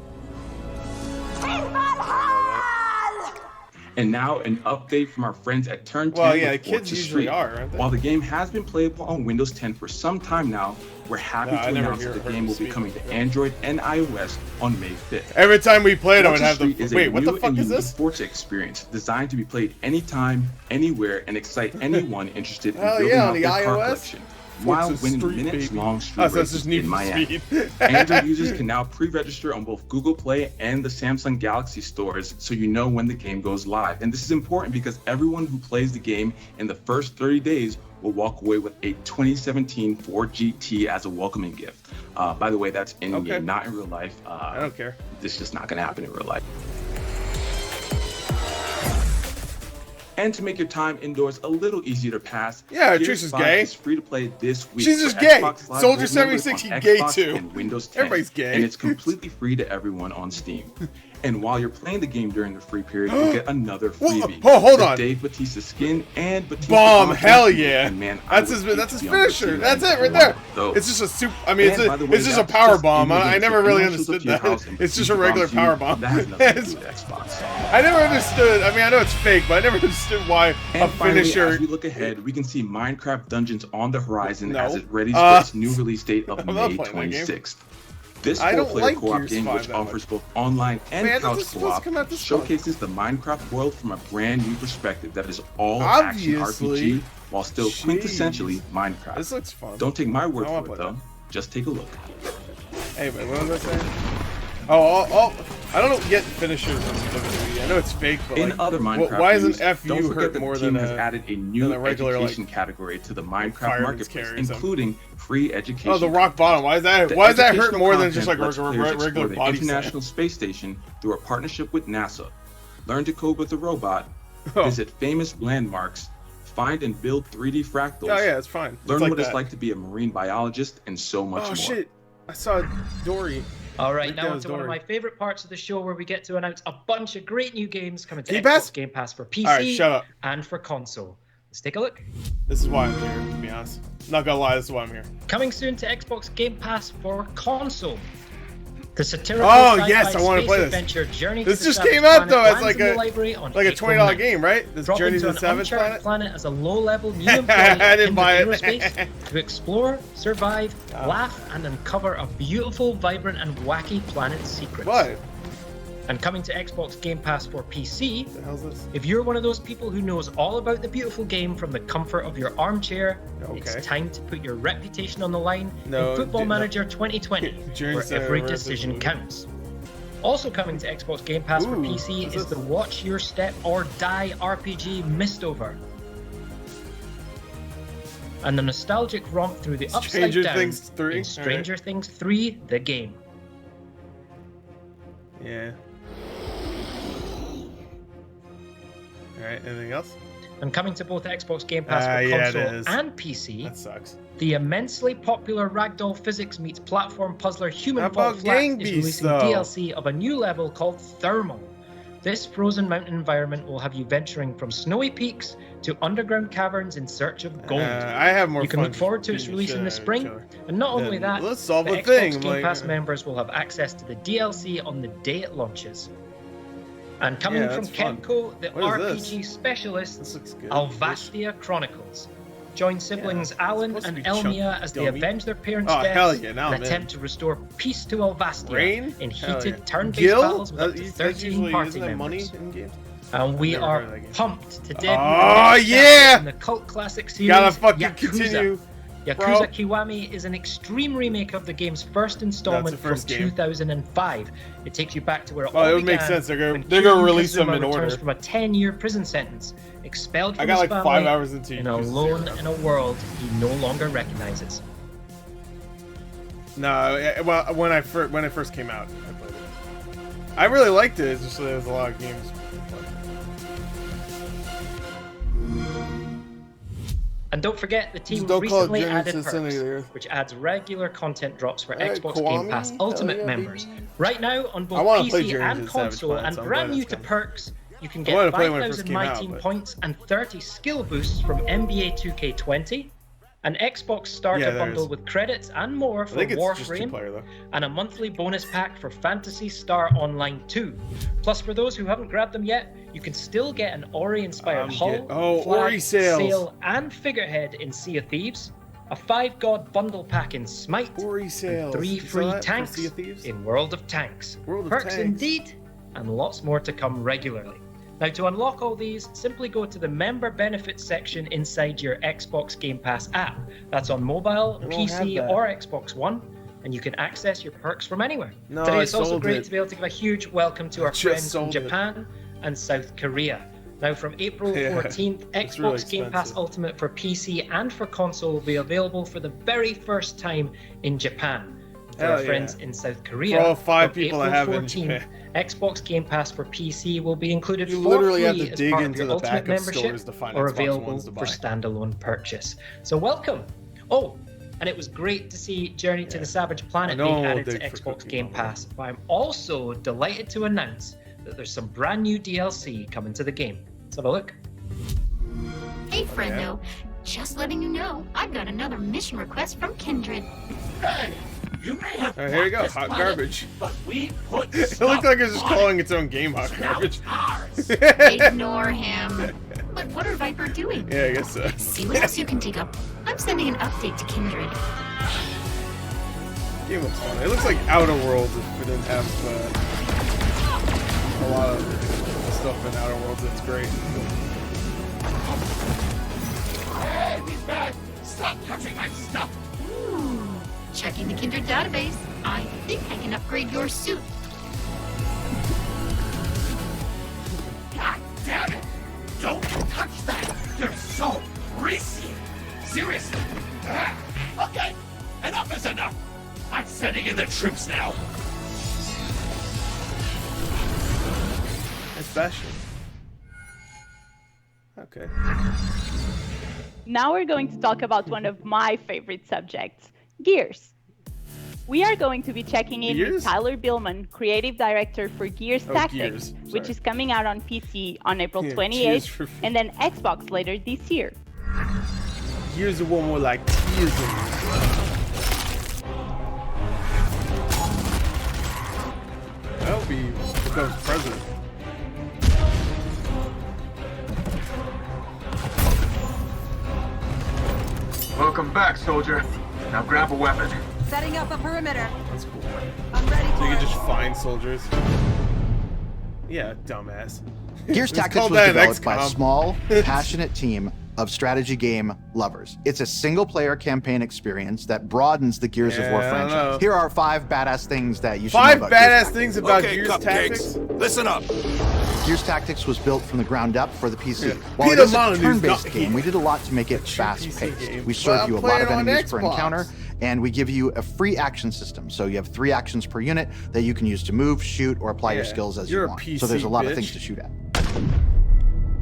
Speaker 8: And now an update from our friends at Turn 10
Speaker 1: Well, yeah,
Speaker 8: with
Speaker 1: kids
Speaker 8: Forza
Speaker 1: usually
Speaker 8: Street.
Speaker 1: are, aren't they?
Speaker 8: While the game has been playable on Windows 10 for some time now, we're happy
Speaker 1: No, I
Speaker 8: to
Speaker 1: never
Speaker 8: announce that
Speaker 1: heard
Speaker 8: the
Speaker 1: them
Speaker 8: game will be
Speaker 1: speak
Speaker 8: coming
Speaker 1: of
Speaker 8: to
Speaker 1: it.
Speaker 8: Android and iOS on May 5th.
Speaker 1: Every time we played, I would
Speaker 8: Forza
Speaker 1: have
Speaker 8: Street
Speaker 1: the
Speaker 8: is a
Speaker 1: wait. What the
Speaker 8: new
Speaker 1: fuck
Speaker 8: and
Speaker 1: is
Speaker 8: unique
Speaker 1: this?
Speaker 8: Forza experience designed to be played anytime, anywhere, and excite anyone interested in
Speaker 1: Hell
Speaker 8: building
Speaker 1: yeah,
Speaker 8: out
Speaker 1: on the
Speaker 8: their car
Speaker 1: iOS?
Speaker 8: collection while
Speaker 1: Forza
Speaker 8: winning
Speaker 1: Street,
Speaker 8: minutes-long
Speaker 1: baby.
Speaker 8: street
Speaker 1: Oh, so it's
Speaker 8: races
Speaker 1: just Need
Speaker 8: in
Speaker 1: for
Speaker 8: Miami.
Speaker 1: Speed.
Speaker 8: Android users can now pre-register on both Google Play and the Samsung Galaxy stores so you know when the game goes live. And this is important because everyone who plays the game in the first 30 days will walk away with a 2017 Ford GT as a welcoming gift. By the way, that's in
Speaker 1: Okay.
Speaker 8: game, not in real life.
Speaker 1: I don't care.
Speaker 8: This is just not going to happen in real life. And to make your time indoors a little easier to pass,
Speaker 1: Yeah,
Speaker 8: Gears
Speaker 1: Trish is
Speaker 8: 5
Speaker 1: gay.
Speaker 8: is free to play this week.
Speaker 1: She's
Speaker 8: for
Speaker 1: just gay.
Speaker 8: Xbox Live
Speaker 1: Soldier
Speaker 8: Gold members
Speaker 1: 76,
Speaker 8: on
Speaker 1: he gay
Speaker 8: Xbox
Speaker 1: too.
Speaker 8: and Windows 10.
Speaker 1: Everybody's gay.
Speaker 8: And it's completely free to everyone on Steam. And while you're playing the game during the free period, you'll get another freebie.
Speaker 1: Oh, hold
Speaker 8: the
Speaker 1: on.
Speaker 8: Dave Bautista skin and Batista
Speaker 1: Bomb!
Speaker 8: content.
Speaker 1: Hell yeah!
Speaker 8: And man, I
Speaker 1: That's his.
Speaker 8: would hate
Speaker 1: That's
Speaker 8: to
Speaker 1: his
Speaker 8: be on the
Speaker 1: finisher.
Speaker 8: team
Speaker 1: That's
Speaker 8: that
Speaker 1: it right
Speaker 8: won
Speaker 1: there.
Speaker 8: those.
Speaker 1: It's just a super. I mean,
Speaker 8: And by the way,
Speaker 1: it's just a
Speaker 8: that's
Speaker 1: power
Speaker 8: just
Speaker 1: bomb.
Speaker 8: in-game,
Speaker 1: I
Speaker 8: so
Speaker 1: never really
Speaker 8: financials up
Speaker 1: understood
Speaker 8: to your
Speaker 1: that.
Speaker 8: house and
Speaker 1: It's just a
Speaker 8: Batista
Speaker 1: regular
Speaker 8: bombs you.
Speaker 1: power bomb.
Speaker 8: That has nothing to do with Xbox.
Speaker 1: I never understood. I mean, I know it's fake, but I never understood why a
Speaker 8: And finally,
Speaker 1: finisher.
Speaker 8: as we look ahead, we can see Minecraft Dungeons on the horizon
Speaker 1: No.
Speaker 8: as it readies for its new release date of
Speaker 1: I'm not
Speaker 8: May
Speaker 1: playing that game.
Speaker 8: 26th. This
Speaker 1: I don't
Speaker 8: four-player
Speaker 1: like
Speaker 8: co-op
Speaker 1: Gears
Speaker 8: game,
Speaker 1: 5
Speaker 8: which
Speaker 1: that
Speaker 8: offers
Speaker 1: much.
Speaker 8: both online and
Speaker 1: Man,
Speaker 8: couch
Speaker 1: this is supposed to
Speaker 8: co-op,
Speaker 1: come out this
Speaker 8: showcases the Minecraft world from a brand new perspective that is all action
Speaker 1: Obviously.
Speaker 8: RPG while still
Speaker 1: Jeez.
Speaker 8: quintessentially Minecraft.
Speaker 1: This looks fun.
Speaker 8: Don't take my word
Speaker 1: I wanna
Speaker 8: for it
Speaker 1: play
Speaker 8: though. Just take a look.
Speaker 1: Hey, wait, what was I saying? Oh, I don't get finishers in WWE. I know it's fake, but
Speaker 8: In
Speaker 1: like,
Speaker 8: other Minecraft
Speaker 1: why isn't
Speaker 8: news,
Speaker 1: FU
Speaker 8: don't forget
Speaker 1: hurt
Speaker 8: that
Speaker 1: more
Speaker 8: the team
Speaker 1: than
Speaker 8: has
Speaker 1: a?
Speaker 8: added a new
Speaker 1: than a regular,
Speaker 8: education
Speaker 1: like,
Speaker 8: category to the Minecraft
Speaker 1: fireman's
Speaker 8: marketplace,
Speaker 1: carry or something?
Speaker 8: including free education.
Speaker 1: Oh, the rock bottom. Why is that?
Speaker 8: The
Speaker 1: Why does that hurt
Speaker 8: educational
Speaker 1: more than just like
Speaker 8: content lets players explore
Speaker 1: regular
Speaker 8: the
Speaker 1: body
Speaker 8: International Space Station through a partnership with NASA. Learn to code with a robot.
Speaker 1: Oh.
Speaker 8: Visit famous landmarks. Find and build 3D fractals.
Speaker 1: Oh yeah, it's fine.
Speaker 8: Learn
Speaker 1: it's like
Speaker 8: what it's
Speaker 1: that.
Speaker 8: like to be a marine biologist and so much
Speaker 1: Oh
Speaker 8: more.
Speaker 1: shit! I saw Dory.
Speaker 3: All right,
Speaker 1: Right
Speaker 3: now
Speaker 1: down
Speaker 3: onto one of
Speaker 1: Dory.
Speaker 3: my favorite parts of the show where we get to announce a bunch of great new games coming to
Speaker 1: Game
Speaker 3: Xbox
Speaker 1: Pass?
Speaker 3: Game Pass for PC
Speaker 1: All right, shut up.
Speaker 3: and for console. Let's take a look.
Speaker 1: This is why I'm here. To be honest, not gonna lie, this is why I'm here.
Speaker 3: Coming soon to Xbox Game Pass for console. The satirical
Speaker 1: Oh,
Speaker 3: sci-fi
Speaker 1: yes, I wanna
Speaker 3: space
Speaker 1: play this.
Speaker 3: adventure Journey
Speaker 1: This
Speaker 3: to the
Speaker 1: just
Speaker 3: Savage
Speaker 1: came out,
Speaker 3: Planet
Speaker 1: though, as
Speaker 3: lands
Speaker 1: like
Speaker 3: in the
Speaker 1: a-
Speaker 3: library on
Speaker 1: Like a
Speaker 3: April
Speaker 1: $20
Speaker 3: 9th.
Speaker 1: game, right? This
Speaker 3: Drop
Speaker 1: Journey
Speaker 3: into
Speaker 1: to
Speaker 3: an
Speaker 1: the Savage
Speaker 3: uncharted
Speaker 1: Planet.
Speaker 3: planet as a low-level new employee
Speaker 1: I didn't
Speaker 3: in
Speaker 1: buy
Speaker 3: the
Speaker 1: it.
Speaker 3: aerospace to explore, survive, laugh, and uncover a beautiful, vibrant, and wacky planet's secrets.
Speaker 1: What?
Speaker 3: And coming to Xbox Game Pass for PC,
Speaker 1: What the hell's this?
Speaker 3: if you're one of those people who knows all about the beautiful game from the comfort of your armchair,
Speaker 1: Okay.
Speaker 3: it's time to put your reputation on the line
Speaker 1: No,
Speaker 3: in Football
Speaker 1: no.
Speaker 3: Manager 2020,
Speaker 1: Journey
Speaker 3: where
Speaker 1: to
Speaker 3: every
Speaker 1: Reverse
Speaker 3: decision
Speaker 1: Movie.
Speaker 3: counts. Also coming to Xbox Game Pass for
Speaker 1: Ooh,
Speaker 3: PC
Speaker 1: what's
Speaker 3: is
Speaker 1: this?
Speaker 3: the Watch Your Step or Die RPG Mistover. And the nostalgic romp through the Upside
Speaker 1: Stranger
Speaker 3: Down
Speaker 1: Things 3?
Speaker 3: in Stranger Things 3, the game.
Speaker 1: Yeah. All right. Anything else?
Speaker 3: And coming to both Xbox Game Pass for
Speaker 1: Yeah, it
Speaker 3: console
Speaker 1: is.
Speaker 3: and PC,
Speaker 1: That sucks.
Speaker 3: the immensely popular Ragdoll Physics meets platform puzzler Human
Speaker 1: How
Speaker 3: Fall
Speaker 1: about
Speaker 3: Flat
Speaker 1: Gang
Speaker 3: is
Speaker 1: Beasts,
Speaker 3: releasing
Speaker 1: though?
Speaker 3: DLC of a new level called Thermal. This frozen mountain environment will have you venturing from snowy peaks to underground caverns in search of gold.
Speaker 1: I have more
Speaker 3: You can
Speaker 1: fun
Speaker 3: look forward to its
Speaker 1: beating the
Speaker 3: release
Speaker 1: shit
Speaker 3: in the
Speaker 1: out of
Speaker 3: spring,
Speaker 1: each other.
Speaker 3: and not only
Speaker 1: Then
Speaker 3: that,
Speaker 1: let's solve
Speaker 3: the
Speaker 1: a
Speaker 3: Xbox
Speaker 1: thing,
Speaker 3: Game
Speaker 1: like-
Speaker 3: Pass members will have access to the DLC on the day it launches. And coming
Speaker 1: Yeah,
Speaker 3: from
Speaker 1: that's fun.
Speaker 3: Kemco, the
Speaker 1: What is
Speaker 3: RPG
Speaker 1: this?
Speaker 3: specialists,
Speaker 1: This looks good.
Speaker 3: Alvastia Chronicles. Join siblings
Speaker 1: it's
Speaker 3: Alan
Speaker 1: supposed to
Speaker 3: and
Speaker 1: be
Speaker 3: Elmia
Speaker 1: chunky,
Speaker 3: as they
Speaker 1: dummy.
Speaker 3: avenge their parents'
Speaker 1: Oh,
Speaker 3: deaths
Speaker 1: hell yeah, now
Speaker 3: and
Speaker 1: I'm in.
Speaker 3: attempt to restore peace to Alvastia
Speaker 1: Rain?
Speaker 3: in
Speaker 1: Hell
Speaker 3: heated
Speaker 1: yeah.
Speaker 3: turn-based
Speaker 1: Gil?
Speaker 3: battles with up to
Speaker 1: That's
Speaker 3: 13
Speaker 1: usually,
Speaker 3: party
Speaker 1: isn't that money
Speaker 3: members.
Speaker 1: in games?
Speaker 3: And we
Speaker 1: I've never
Speaker 3: are
Speaker 1: heard of that game.
Speaker 3: pumped to debut
Speaker 1: Oh,
Speaker 3: the next
Speaker 1: yeah!
Speaker 3: chapter in the cult classic series,
Speaker 1: Gotta fucking
Speaker 3: Yakuza.
Speaker 1: continue.
Speaker 3: Yakuza
Speaker 1: bro.
Speaker 3: Kiwami is an extreme remake of the game's first installment
Speaker 1: That's the first
Speaker 3: from
Speaker 1: game.
Speaker 3: 2005. It takes you back to where it
Speaker 1: Oh,
Speaker 3: all
Speaker 1: it would make
Speaker 3: began
Speaker 1: sense. They're gonna
Speaker 3: when
Speaker 1: release them
Speaker 3: Kazuma
Speaker 1: in
Speaker 3: returns
Speaker 1: order.
Speaker 3: from a 10-year prison sentence, expelled from
Speaker 1: I got
Speaker 3: his
Speaker 1: like
Speaker 3: family
Speaker 1: 5 hours into
Speaker 3: and
Speaker 1: Yakuza
Speaker 3: alone
Speaker 1: 0.
Speaker 3: in a world he no longer recognizes.
Speaker 1: No, well, when it first came out, I played it. I really liked it. It's just there's a lot of games.
Speaker 3: And don't forget, the team
Speaker 1: Just don't call it
Speaker 3: recently
Speaker 1: Journey
Speaker 3: added
Speaker 1: to the Center of the
Speaker 3: perks,
Speaker 1: Earth.
Speaker 3: which adds regular content drops for
Speaker 1: Hey,
Speaker 3: Xbox
Speaker 1: Kiwami?
Speaker 3: Game Pass
Speaker 1: Hell
Speaker 3: Ultimate
Speaker 1: yeah,
Speaker 3: members.
Speaker 1: baby.
Speaker 3: Right now, on both
Speaker 1: I wanna play
Speaker 3: PC
Speaker 1: Journey to
Speaker 3: and
Speaker 1: the Savage
Speaker 3: console,
Speaker 1: Planet,
Speaker 3: and
Speaker 1: so I'm
Speaker 3: brand
Speaker 1: glad
Speaker 3: new
Speaker 1: it's
Speaker 3: to
Speaker 1: coming.
Speaker 3: perks, you can
Speaker 1: I
Speaker 3: get
Speaker 1: wanted to play it when it first
Speaker 3: 5,000
Speaker 1: came
Speaker 3: My
Speaker 1: out,
Speaker 3: Team
Speaker 1: but-
Speaker 3: points and 30 skill boosts from NBA 2K20, an Xbox starter
Speaker 1: Yeah, there
Speaker 3: bundle
Speaker 1: is.
Speaker 3: with credits and more
Speaker 1: I
Speaker 3: for
Speaker 1: think it's just
Speaker 3: Warframe,
Speaker 1: two-player though.
Speaker 3: and a monthly bonus pack for Phantasy Star Online 2. Plus, for those who haven't grabbed them yet, you can still get an Ori-inspired hull,
Speaker 1: Oh,
Speaker 3: flag,
Speaker 1: Ori sales.
Speaker 3: sail, and figurehead in Sea of Thieves, a 5-god bundle pack in Smite,
Speaker 1: Ori sales.
Speaker 3: and 3
Speaker 1: You saw
Speaker 3: free
Speaker 1: that for
Speaker 3: tanks
Speaker 1: Sea of Thieves?
Speaker 3: in World of Tanks.
Speaker 1: World of
Speaker 3: Perks
Speaker 1: Tanks.
Speaker 3: indeed, and lots more to come regularly. Now, to unlock all these, simply go to the member benefits section inside your Xbox Game Pass app. That's on mobile,
Speaker 1: I don't
Speaker 3: PC,
Speaker 1: have that.
Speaker 3: or Xbox One, and you can access your perks from anywhere.
Speaker 1: No,
Speaker 3: Today,
Speaker 1: I
Speaker 3: it's also
Speaker 1: sold
Speaker 3: great
Speaker 1: it.
Speaker 3: to be able to give a huge welcome to our
Speaker 1: just
Speaker 3: friends from
Speaker 1: sold it.
Speaker 3: Japan and South Korea. Now, from April
Speaker 1: Yeah,
Speaker 3: 14th,
Speaker 1: it's
Speaker 3: Xbox
Speaker 1: really
Speaker 3: Game Pass
Speaker 1: expensive.
Speaker 3: Ultimate for PC and for console will be available for the very first time in Japan. For
Speaker 1: Hell
Speaker 3: our
Speaker 1: yeah.
Speaker 3: friends in South Korea,
Speaker 1: For all 5
Speaker 3: from
Speaker 1: people that
Speaker 3: April
Speaker 1: have it in
Speaker 3: 14th,
Speaker 1: Japan.
Speaker 3: Xbox Game Pass for PC will be included
Speaker 1: You
Speaker 3: for
Speaker 1: literally
Speaker 3: free
Speaker 1: have to
Speaker 3: as
Speaker 1: dig
Speaker 3: part
Speaker 1: into
Speaker 3: of
Speaker 1: the
Speaker 3: your
Speaker 1: back
Speaker 3: Ultimate
Speaker 1: of
Speaker 3: membership
Speaker 1: stores to find
Speaker 3: or
Speaker 1: Xbox
Speaker 3: available
Speaker 1: Ones to
Speaker 3: for
Speaker 1: buy.
Speaker 3: standalone purchase. So welcome. Oh, and it was great to see Journey to the Savage Planet
Speaker 1: I know
Speaker 3: being added to
Speaker 1: dig for
Speaker 3: Xbox
Speaker 1: Cookie
Speaker 3: Game
Speaker 1: Monster.
Speaker 3: Pass, but I'm also delighted to announce that there's some brand new DLC coming to the game. Let's have a look.
Speaker 10: Hey, friendo. Just letting you know, I've got another mission request from Kindred.
Speaker 4: You may have
Speaker 1: Alright, here you go.
Speaker 4: this
Speaker 1: Hot
Speaker 4: planet,
Speaker 1: garbage.
Speaker 4: but we put
Speaker 1: It looked like it was just calling its own game hot
Speaker 4: Now
Speaker 1: garbage.
Speaker 4: it's ours.
Speaker 10: Ignore him. But what are Viper doing?
Speaker 1: Yeah, I guess so.
Speaker 10: See what else you can dig up. I'm sending an update to Kindred.
Speaker 1: Game looks fun. It looks like Outer Worlds if we didn't have a lot of stuff in Outer Worlds that's great.
Speaker 4: Hey, he's back. Stop touching my stuff.
Speaker 10: Checking the Kindred database. I think I can upgrade your suit.
Speaker 4: God damn it. Don't touch that. They're so greasy. Seriously. Okay, enough is enough. I'm sending in the troops now.
Speaker 1: It's Bastion. Okay.
Speaker 11: Now we're going to talk about one of my favorite subjects, Gears. We are going to be checking in
Speaker 1: Gears?
Speaker 11: with Tyler Billman, creative director for Gears
Speaker 1: Oh,
Speaker 11: Tactics,
Speaker 1: Gears.
Speaker 11: which
Speaker 1: Sorry.
Speaker 11: is coming out on PC on April
Speaker 1: Yeah,
Speaker 11: 28th
Speaker 1: Gears for-
Speaker 11: and then Xbox later this year.
Speaker 1: Here's the one more like teasing. I hope he becomes president.
Speaker 12: Welcome back, soldier. Now grab a weapon.
Speaker 13: Setting up a perimeter.
Speaker 1: That's cool.
Speaker 13: I'm ready
Speaker 1: So
Speaker 13: for
Speaker 1: you
Speaker 13: it.
Speaker 1: can just find soldiers. Yeah, dumbass.
Speaker 14: Gears
Speaker 1: It's
Speaker 14: Tactics
Speaker 1: called
Speaker 14: was
Speaker 1: that in
Speaker 14: developed by a
Speaker 1: XCOM.
Speaker 14: small, passionate team of strategy game lovers. It's a single-player campaign experience that broadens the Gears of War
Speaker 1: Yeah, I don't know.
Speaker 14: franchise. Here are 5 badass things that you should know
Speaker 1: 5
Speaker 14: about
Speaker 1: badass
Speaker 14: Gears
Speaker 1: things
Speaker 14: Tactics.
Speaker 1: about Gears Tactics.
Speaker 12: Listen up.
Speaker 14: Gears Tactics was built from the ground up for the PC.
Speaker 1: Yeah.
Speaker 14: While
Speaker 1: Peter
Speaker 14: it is a
Speaker 1: Molyneux's
Speaker 14: turn-based
Speaker 1: not
Speaker 14: game, we did a lot to make it
Speaker 1: true
Speaker 14: fast-paced.
Speaker 1: PC game.
Speaker 14: We
Speaker 1: But
Speaker 14: serve
Speaker 1: I'm
Speaker 14: you a lot
Speaker 1: playing
Speaker 14: of
Speaker 1: on
Speaker 14: enemies per
Speaker 1: Xbox.
Speaker 14: encounter, and we give you a free action system. So you have 3 actions per unit that you can use to move, shoot, or apply your
Speaker 1: Yeah,
Speaker 14: skills as
Speaker 1: you're
Speaker 14: you
Speaker 1: a
Speaker 14: want.
Speaker 1: PC
Speaker 14: So there's a lot of
Speaker 1: bitch.
Speaker 14: things to shoot at.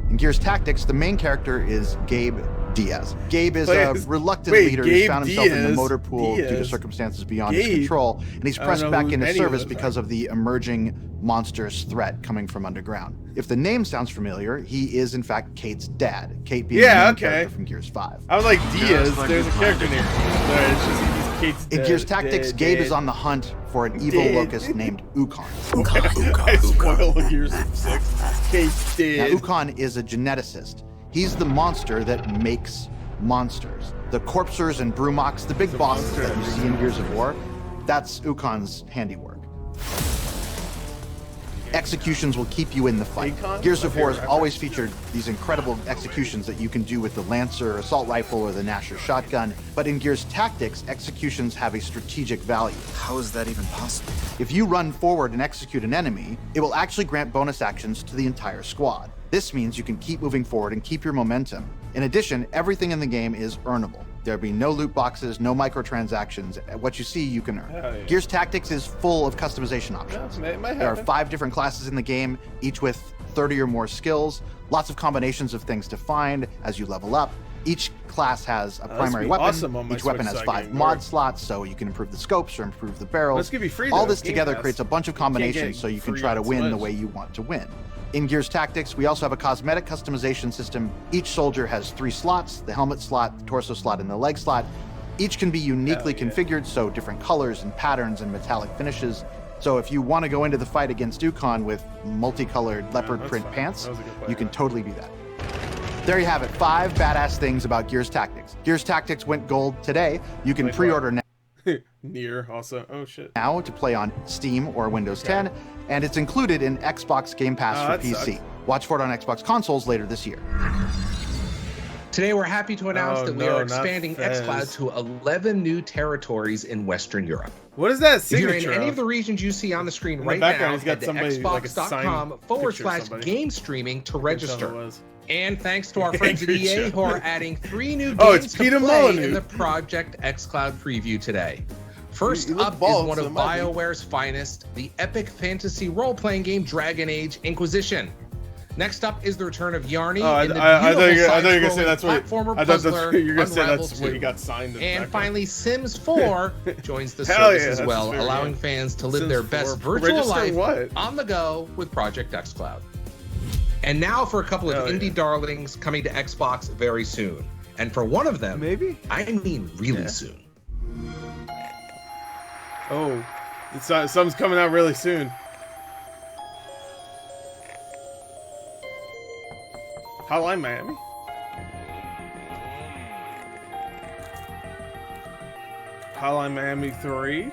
Speaker 14: In Gears Tactics, the main character is Gabe Diaz. Gabe is a reluctant leader who's found himself in the motor pool due to circumstances beyond his control, and he's pressed back into service because of the emerging monstrous threat coming from underground. If the name sounds familiar, he is in fact Kate's dad. Kate being the main character from Gears 5.
Speaker 1: I was like, Diaz, there's a character name. It's just Kate's dad.
Speaker 14: In Gears Tactics, Gabe is on the hunt for an evil locust named Ukon.
Speaker 1: I spoiled Gears 6. Kate's dad.
Speaker 14: Now, Ukon is a geneticist. He's the monster that makes monsters. The Corpsers and Brumoks, the big bosses that you see in Gears of War, that's Ukon's handiwork. Executions will keep you in the fight. Gears of War has always featured these incredible executions that you can do with the Lancer assault rifle or the Nasher shotgun, but in Gears Tactics, executions have a strategic value.
Speaker 15: How is that even possible?
Speaker 14: If you run forward and execute an enemy, it will actually grant bonus actions to the entire squad. This means you can keep moving forward and keep your momentum. In addition, everything in the game is earnable. There'll be no loot boxes, no microtransactions. What you see, you can earn. Gears Tactics is full of customization options. There are 5 different classes in the game, each with 30 or more skills, lots of combinations of things to find as you level up. Each class has a primary weapon. Each weapon has 5 mod slots, so you can improve the scopes or improve the barrels. All this together creates a bunch of combinations so you can try to win the way you want to win. In Gears Tactics, we also have a cosmetic customization system. Each soldier has 3 slots, the helmet slot, the torso slot, and the leg slot. Each can be uniquely configured, so different colors and patterns and metallic finishes. So if you want to go into the fight against Ukon with multicolored leopard print pants, you can totally do that. There you have it, 5 badass things about Gears Tactics. Gears Tactics went gold today. You can pre-order now.
Speaker 1: Nier also. Oh shit.
Speaker 14: Now to play on Steam or Windows 10, and it's included in Xbox Game Pass for PC.
Speaker 1: Sucks.
Speaker 14: Watch for it on Xbox consoles later this year.
Speaker 6: Today we're happy to announce that we are expanding xCloud to 11 new territories in Western Europe.
Speaker 1: What is that
Speaker 6: If you're
Speaker 1: signature
Speaker 6: in any
Speaker 1: of?
Speaker 6: of the regions you see on the screen
Speaker 1: In
Speaker 6: right
Speaker 1: the background,
Speaker 6: now,
Speaker 1: he's got
Speaker 6: head to
Speaker 1: somebody, like a signed
Speaker 6: xbox.com/game streaming to register. And thanks to our friends at
Speaker 1: Angry
Speaker 6: EA
Speaker 1: Joe.
Speaker 6: who are adding 3 new
Speaker 1: Oh,
Speaker 6: games
Speaker 1: it's
Speaker 6: to
Speaker 1: Peter
Speaker 6: play
Speaker 1: Molyneux.
Speaker 6: in the Project xCloud preview today. First
Speaker 1: You look
Speaker 6: up is
Speaker 1: bald,
Speaker 6: one
Speaker 1: so
Speaker 6: of
Speaker 1: it might be.
Speaker 6: BioWare's finest, the epic fantasy role-playing game Dragon Age Inquisition. Next up is the return of Yarny in the
Speaker 1: I thought you were gonna say
Speaker 6: side-scrolling
Speaker 1: that's what.
Speaker 6: platformer
Speaker 1: I thought
Speaker 6: puzzler
Speaker 1: you were gonna say
Speaker 6: Unravel
Speaker 1: that's where
Speaker 6: 2.
Speaker 1: he got signed. In the
Speaker 6: And
Speaker 1: background.
Speaker 6: finally, Sims 4 joins the
Speaker 1: Hell
Speaker 6: service
Speaker 1: yeah,
Speaker 6: as
Speaker 1: that's
Speaker 6: well,
Speaker 1: fair,
Speaker 6: allowing
Speaker 1: yeah.
Speaker 6: fans to live
Speaker 1: Sims
Speaker 6: their
Speaker 1: 4.
Speaker 6: best virtual
Speaker 1: Register
Speaker 6: life
Speaker 1: what?
Speaker 6: on the go with Project xCloud. And now for a couple of indie darlings coming to Xbox very soon. And for one of them, I mean really soon.
Speaker 1: Oh, something's coming out really soon. Hotline Miami. Hotline Miami 3.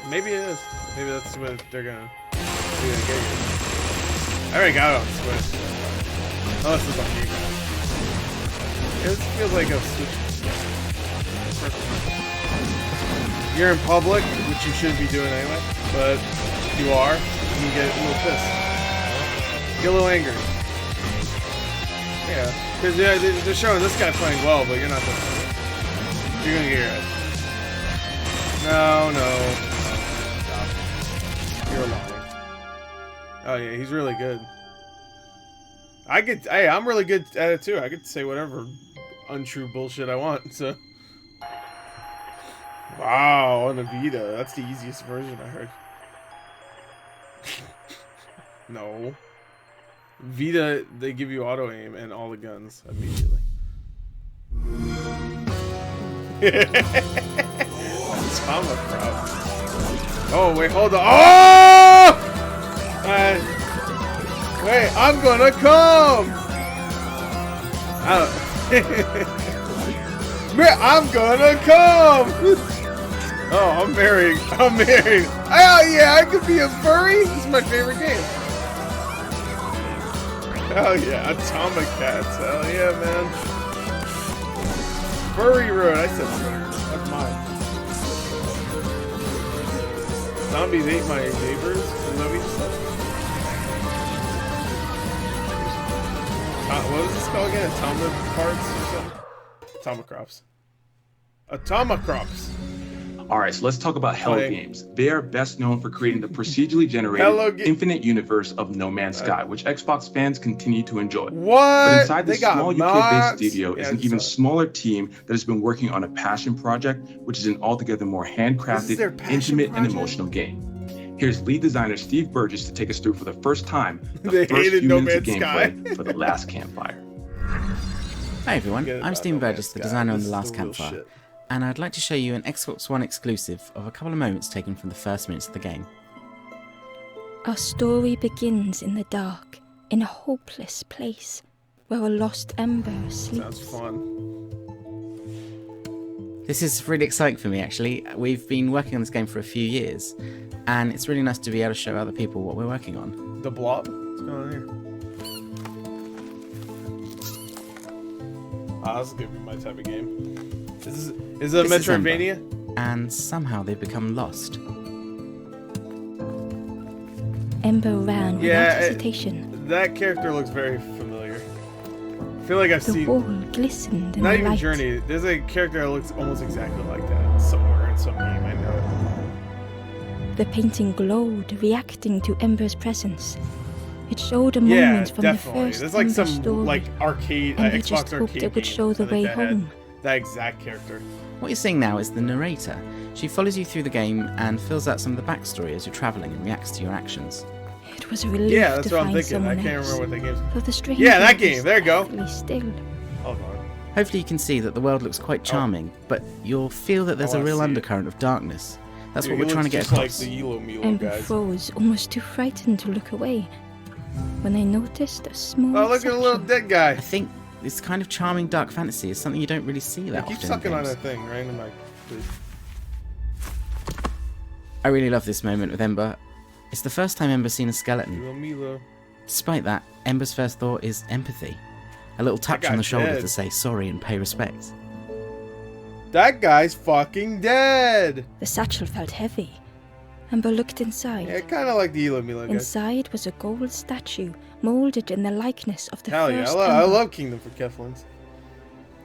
Speaker 1: Maybe it is. Maybe that's what they're gonna get you. I already got it on Switch. Unless it's on Game Pass. It feels like a Switch. You're in public, which you shouldn't be doing anyway, but if you are, you get a little pissed. Get a little angry. Yeah, because they're showing this guy playing well, but you're not the You're gonna get your head. No. Stop. You're lying. Oh yeah, he's really good. Hey, I'm really good at it too. I could say whatever untrue bullshit I want, so. Wow, on a Vita. That's the easiest version I heard. No. Vita, they give you auto aim and all the guns immediately. Oh, wait, hold on. Oh! Wait, I'm gonna come! I'm gonna come! Oh, I'm married. Oh yeah, I could be a furry. This is my favorite game. Hell yeah, Atomic Cats. Hell yeah, man. Furry Road. I said furry. That's mine. Zombies ate my neighbors. Is that what you said? What was this called again? Atomic parts or something? Atomicrops. Atomicrops.
Speaker 8: All right, so let's talk about Hello Games. They are best known for creating the procedurally
Speaker 1: Hello
Speaker 8: generated infinite universe of No Man's Sky, which Xbox fans continue to enjoy.
Speaker 1: What?
Speaker 8: But inside
Speaker 1: They
Speaker 8: this
Speaker 1: got
Speaker 8: small
Speaker 1: mods?
Speaker 8: UK-based studio is
Speaker 1: Yeah,
Speaker 8: an even smaller team that has been working on a passion project, which is an altogether more
Speaker 1: This is their
Speaker 8: handcrafted,
Speaker 1: passion
Speaker 8: intimate, and
Speaker 1: project?
Speaker 8: emotional game. Here's lead designer Steve Burgess to take us through for the first time the
Speaker 1: They
Speaker 8: first
Speaker 1: hated
Speaker 8: few
Speaker 1: No
Speaker 8: minutes of
Speaker 1: Man's Sky.
Speaker 8: gameplay for The Last Campfire.
Speaker 15: Hi everyone,
Speaker 1: Forget
Speaker 15: I'm
Speaker 1: about
Speaker 15: Stephen
Speaker 1: No
Speaker 15: Burgess,
Speaker 1: Man's
Speaker 15: the
Speaker 1: Sky.
Speaker 15: designer on
Speaker 1: This
Speaker 15: The
Speaker 1: is
Speaker 15: Last
Speaker 1: the real
Speaker 15: Campfire,
Speaker 1: shit.
Speaker 15: and I'd like to show you an Xbox One exclusive of a couple of moments taken from the first minutes of the game.
Speaker 16: Our story begins in the dark, in a hopeless place, where a lost ember sleeps.
Speaker 1: Sounds fun.
Speaker 15: This is really exciting for me actually. We've been working on this game for a few years, and it's really nice to be able to show other people what we're working on.
Speaker 1: The Blob? What's going on here? Ah, this is gonna be my type of game. Is it a
Speaker 15: This is
Speaker 1: Metroidvania?
Speaker 15: Ember, and somehow they've become lost.
Speaker 16: Ember ran
Speaker 1: Yeah,
Speaker 16: without hesitation.
Speaker 1: That character looks very familiar. I feel like I've
Speaker 16: The
Speaker 1: seen.
Speaker 16: wall glistened in
Speaker 1: Not
Speaker 16: the
Speaker 1: even
Speaker 16: light.
Speaker 1: Journey. There's a character that looks almost exactly like that somewhere in some game. I know.
Speaker 16: The painting glowed, reacting to Ember's presence. It showed a
Speaker 1: Yeah,
Speaker 16: moment from
Speaker 1: definitely.
Speaker 16: the first
Speaker 1: There's like
Speaker 16: Ember
Speaker 1: some
Speaker 16: story.
Speaker 1: like arcade,
Speaker 16: Ember
Speaker 1: Xbox
Speaker 16: just hoped
Speaker 1: arcade
Speaker 16: it would
Speaker 1: game.
Speaker 16: show the
Speaker 1: I think
Speaker 16: way
Speaker 1: that had
Speaker 16: home.
Speaker 1: That exact character.
Speaker 15: What you're seeing now is the narrator. She follows you through the game and fills out some of the backstory as you're travelling and reacts to your actions.
Speaker 16: It was a relief
Speaker 1: Yeah, that's
Speaker 16: to
Speaker 1: what I'm
Speaker 16: find
Speaker 1: thinking. I
Speaker 16: someone
Speaker 1: can't
Speaker 16: else.
Speaker 1: remember what that game's.
Speaker 16: For the stranger
Speaker 1: Yeah, that
Speaker 16: was
Speaker 1: game. There you go.
Speaker 16: deathly still.
Speaker 1: Hold on.
Speaker 15: Hopefully you can see that the world looks quite charming, but you'll feel that there's a
Speaker 1: wanna
Speaker 15: real
Speaker 1: see it.
Speaker 15: undercurrent of darkness. That's
Speaker 1: Dude,
Speaker 15: what
Speaker 1: he
Speaker 15: we're trying to
Speaker 1: looks
Speaker 15: get
Speaker 1: just
Speaker 15: across.
Speaker 1: like the Elo Milo
Speaker 16: Ember
Speaker 1: guys.
Speaker 16: froze, almost too frightened to look away, when I noticed a small
Speaker 1: Oh, look at a little
Speaker 16: section.
Speaker 1: dead guy.
Speaker 15: I think this kind of charming dark fantasy is something you don't really see that
Speaker 1: Keep
Speaker 15: often in
Speaker 1: sucking on
Speaker 15: games.
Speaker 1: that thing, right? I'm like, please.
Speaker 15: I really love this moment with Ember. It's the first time Ember's seen a skeleton.
Speaker 1: Elo Milo.
Speaker 15: Despite that, Ember's first thought is empathy. A little touch on
Speaker 1: guy's
Speaker 15: the shoulder
Speaker 1: dead.
Speaker 15: to say sorry and pay respect.
Speaker 1: That guy's fucking dead.
Speaker 16: The satchel felt heavy. Ember looked inside.
Speaker 1: Yeah, kind of like the Elo Milo guys.
Speaker 16: Inside was a gold statue, molded in the likeness of the
Speaker 1: Hell yeah,
Speaker 16: first
Speaker 1: I
Speaker 16: Ember.
Speaker 1: love Kingdom for Keflins.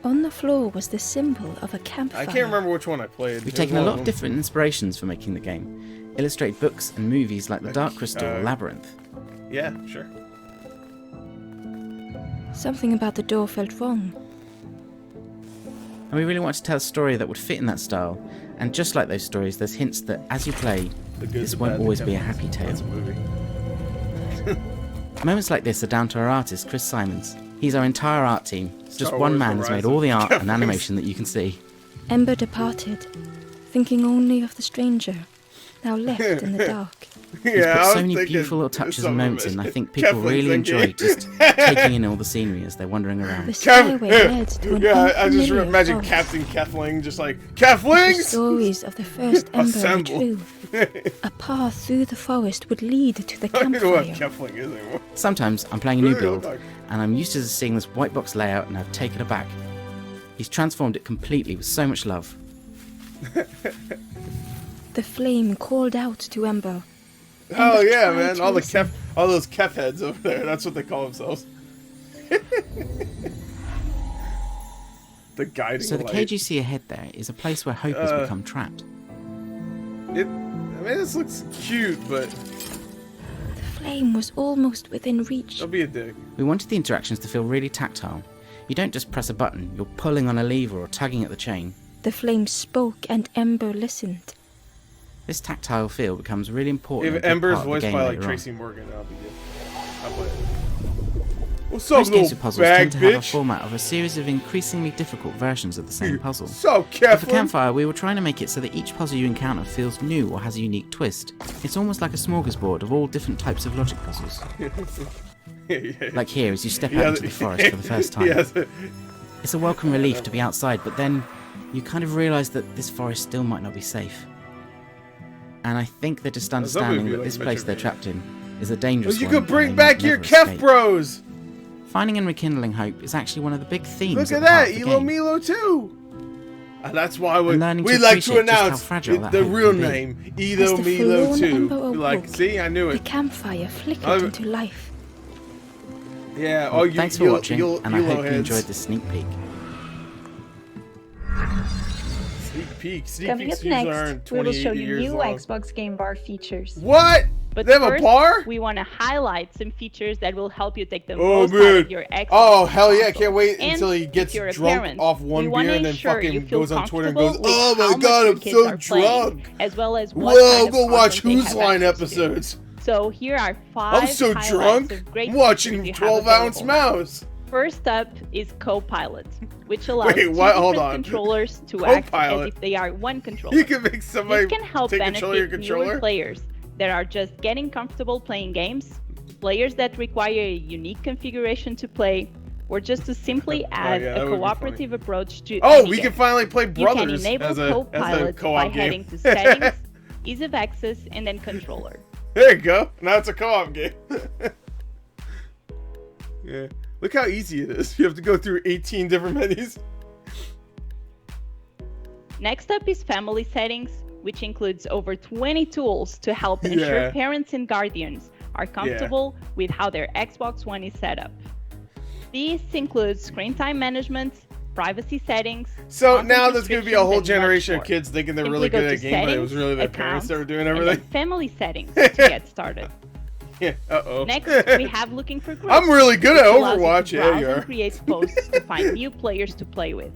Speaker 16: On the floor was the symbol of a campfire.
Speaker 1: I can't remember which one I played.
Speaker 15: We've
Speaker 1: It
Speaker 15: taken a
Speaker 1: was
Speaker 15: lot
Speaker 1: one
Speaker 15: of different inspirations for making the game. Illustrated books and movies like The Dark Crystal or Labyrinth.
Speaker 1: Yeah, sure.
Speaker 16: Something about the door felt wrong.
Speaker 15: And we really wanted to tell a story that would fit in that style. And just like those stories, there's hints that as you play,
Speaker 1: The good,
Speaker 15: this
Speaker 1: the
Speaker 15: won't
Speaker 1: bad, the
Speaker 15: always be a
Speaker 1: Keflins.
Speaker 15: happy tale.
Speaker 1: That's a movie.
Speaker 15: Moments like this are down to our artist, Chris Simons. He's our entire art team. Just
Speaker 1: Star
Speaker 15: one
Speaker 1: Wars
Speaker 15: man has made
Speaker 1: Horizon.
Speaker 15: all the art and
Speaker 1: Keflins.
Speaker 15: animation that you can see.
Speaker 16: Ember departed, thinking only of the stranger, now left in the dark.
Speaker 15: He's
Speaker 1: Yeah,
Speaker 15: put
Speaker 1: I
Speaker 15: so
Speaker 1: was
Speaker 15: many
Speaker 1: thinking
Speaker 15: beautiful little touches
Speaker 1: some
Speaker 15: and
Speaker 1: of
Speaker 15: moments
Speaker 1: it.
Speaker 15: in. I think people
Speaker 1: Keflins
Speaker 15: really
Speaker 1: thinking.
Speaker 15: enjoy just taking in all the scenery as they're wandering around.
Speaker 16: The skyway led to an
Speaker 1: Yeah, I just
Speaker 16: unfamiliar
Speaker 1: imagine
Speaker 16: forest.
Speaker 1: Captain Kefling just like,
Speaker 16: The
Speaker 1: Keflings!
Speaker 16: stories of the first Ember were
Speaker 1: Assemble.
Speaker 16: true. A path through the forest would lead to the
Speaker 1: I don't know what
Speaker 16: campfire.
Speaker 1: Kefling is anymore.
Speaker 15: Sometimes I'm playing a new
Speaker 1: What do they look
Speaker 15: build,
Speaker 1: like?
Speaker 15: and I'm used to seeing this white box layout, and I've taken it back. He's transformed it completely with so much love.
Speaker 16: The flame called out to Ember.
Speaker 1: Oh
Speaker 16: Ember
Speaker 1: yeah,
Speaker 16: tried
Speaker 1: man!
Speaker 16: to
Speaker 1: All the
Speaker 16: listen.
Speaker 1: all those Kef heads over there. That's what they call themselves. The guiding
Speaker 15: So the
Speaker 1: light.
Speaker 15: cage you see ahead there is a place where hope has
Speaker 1: Uh,
Speaker 15: become trapped.
Speaker 1: I mean, this looks cute, but
Speaker 16: The flame was almost within reach.
Speaker 1: don't be a dick.
Speaker 15: We wanted the interactions to feel really tactile. You don't just press a button, you're pulling on a lever or tugging at the chain.
Speaker 16: The flame spoke and Ember listened.
Speaker 15: This tactile feel becomes really important.
Speaker 1: If
Speaker 15: and a big
Speaker 1: Ember's
Speaker 15: part of the
Speaker 1: voiced
Speaker 15: game
Speaker 1: by like
Speaker 15: later on.
Speaker 1: Tracy Morgan, I'll be good. I'll play it. What's up,
Speaker 15: Most games
Speaker 1: little
Speaker 15: with puzzles
Speaker 1: bag
Speaker 15: tend to have a
Speaker 1: bitch?
Speaker 15: format of a series of increasingly difficult versions of the same puzzle.
Speaker 1: So
Speaker 15: But for
Speaker 1: Keflin.
Speaker 15: Campfire, we were trying to make it so that each puzzle you encounter feels new or has a unique twist. It's almost like a smorgasbord of all different types of logic puzzles. Like here, as you step out into the forest for the first time.
Speaker 1: Yes.
Speaker 15: It's a welcome relief to be outside, but then you kind of realise that this forest still might not be safe. And I think they're just understanding that this place they're trapped in is a dangerous
Speaker 1: You
Speaker 15: one.
Speaker 1: could
Speaker 15: and
Speaker 1: bring
Speaker 15: they
Speaker 1: back
Speaker 15: might
Speaker 1: your
Speaker 15: never
Speaker 1: Kef
Speaker 15: escape.
Speaker 1: bros.
Speaker 15: Finding and rekindling hope is actually one of the big themes
Speaker 1: Look
Speaker 15: of
Speaker 1: at
Speaker 15: the heart
Speaker 1: that,
Speaker 15: of the
Speaker 1: Elo
Speaker 15: game.
Speaker 1: Milo too. And that's why
Speaker 15: And learning to
Speaker 1: we like to
Speaker 15: appreciate just how
Speaker 1: announce
Speaker 15: fragile that
Speaker 1: the
Speaker 15: hope
Speaker 1: real
Speaker 15: can be.
Speaker 1: name,
Speaker 16: As
Speaker 1: Elo
Speaker 16: the
Speaker 1: Milo
Speaker 16: forlorn
Speaker 1: 2.
Speaker 16: Ember
Speaker 1: Like,
Speaker 16: awoke,
Speaker 1: see, I knew
Speaker 16: The
Speaker 1: it.
Speaker 16: campfire flickered
Speaker 1: I've-
Speaker 16: into life.
Speaker 1: Yeah.
Speaker 15: Well,
Speaker 1: Oh, you.
Speaker 15: thanks for watching, and I hope you
Speaker 1: heads.
Speaker 15: enjoyed this sneak peek.
Speaker 1: Sneak peek. Sneak
Speaker 17: Coming
Speaker 1: peeks
Speaker 17: up
Speaker 1: usually
Speaker 17: next,
Speaker 1: aren't
Speaker 17: we will
Speaker 1: 28
Speaker 17: show you
Speaker 1: years
Speaker 17: new
Speaker 1: long.
Speaker 17: Xbox Game Bar features.
Speaker 1: What?
Speaker 11: But
Speaker 1: They have
Speaker 11: first,
Speaker 1: a bar?
Speaker 11: we want to highlight some features that will help you take the
Speaker 1: Oh,
Speaker 11: most out
Speaker 1: man.
Speaker 11: of your Xbox.
Speaker 1: Oh, hell yeah. I
Speaker 11: console.
Speaker 1: can't wait
Speaker 11: And
Speaker 1: until he
Speaker 11: if
Speaker 1: gets
Speaker 11: you're a
Speaker 1: drunk
Speaker 11: parent,
Speaker 1: off
Speaker 11: we
Speaker 1: one
Speaker 11: wanna
Speaker 1: beer and then
Speaker 11: ensure you
Speaker 1: fucking
Speaker 11: feel
Speaker 1: goes on Twitter and goes,
Speaker 11: comfortable
Speaker 1: oh
Speaker 11: with
Speaker 1: my
Speaker 11: how much
Speaker 1: god,
Speaker 11: your
Speaker 1: I'm
Speaker 11: kids
Speaker 1: so
Speaker 11: are playing,
Speaker 1: drunk.
Speaker 11: as well as what
Speaker 1: Whoa,
Speaker 11: kind of
Speaker 1: go watch
Speaker 11: content they
Speaker 1: Who's
Speaker 11: have
Speaker 1: Line
Speaker 11: access to.
Speaker 1: episodes.
Speaker 11: So here are 5
Speaker 1: I'm so
Speaker 11: highlights
Speaker 1: drunk.
Speaker 11: of great
Speaker 1: I'm watching
Speaker 11: features you have
Speaker 1: 12-ounce
Speaker 11: available.
Speaker 1: mouse.
Speaker 11: First up is Copilot, which allows
Speaker 1: Wait,
Speaker 11: two
Speaker 1: what? Hold
Speaker 11: different
Speaker 1: on.
Speaker 11: controllers to act as
Speaker 1: Copilot.
Speaker 11: if they are one controller.
Speaker 1: You can make somebody
Speaker 11: This can help
Speaker 1: take control of your
Speaker 11: benefit
Speaker 1: controller?
Speaker 11: newer players that are just getting comfortable playing games, players that require a unique configuration to play, or just to simply add
Speaker 1: yeah,
Speaker 11: a
Speaker 1: that would be
Speaker 11: cooperative approach to
Speaker 1: Oh,
Speaker 11: any
Speaker 1: we
Speaker 11: game.
Speaker 1: can finally play Brothers
Speaker 11: You can enable
Speaker 1: as a
Speaker 11: Copilot
Speaker 1: co-op
Speaker 11: by
Speaker 1: game.
Speaker 11: heading to Settings, Ease of Access, and then Controller.
Speaker 1: There you go. Now it's a co-op game. Yeah. Look how easy it is. You have to go through 18 different menus.
Speaker 11: Next up is Family Settings, which includes over 20 tools to help ensure
Speaker 1: Yeah.
Speaker 11: parents and guardians are comfortable with how their Xbox One is set up. This includes screen time management, privacy settings.
Speaker 1: So
Speaker 11: content
Speaker 1: now there's going to be a whole
Speaker 11: restrictions, and much
Speaker 1: generation of
Speaker 11: more.
Speaker 1: kids thinking they're
Speaker 11: Simply
Speaker 1: really
Speaker 11: go
Speaker 1: good
Speaker 11: to
Speaker 1: at games, but it was
Speaker 11: Settings,
Speaker 1: really their parents that were doing
Speaker 11: and then
Speaker 1: everything.
Speaker 11: Family Settings to get started.
Speaker 1: Yeah, uh-oh.
Speaker 11: Next, we have Looking for Groups.
Speaker 1: I'm really good at
Speaker 11: which allows you
Speaker 1: Overwatch.
Speaker 11: to
Speaker 1: Yeah,
Speaker 11: browse
Speaker 1: you
Speaker 11: and
Speaker 1: are.
Speaker 11: create posts to find new players to play with.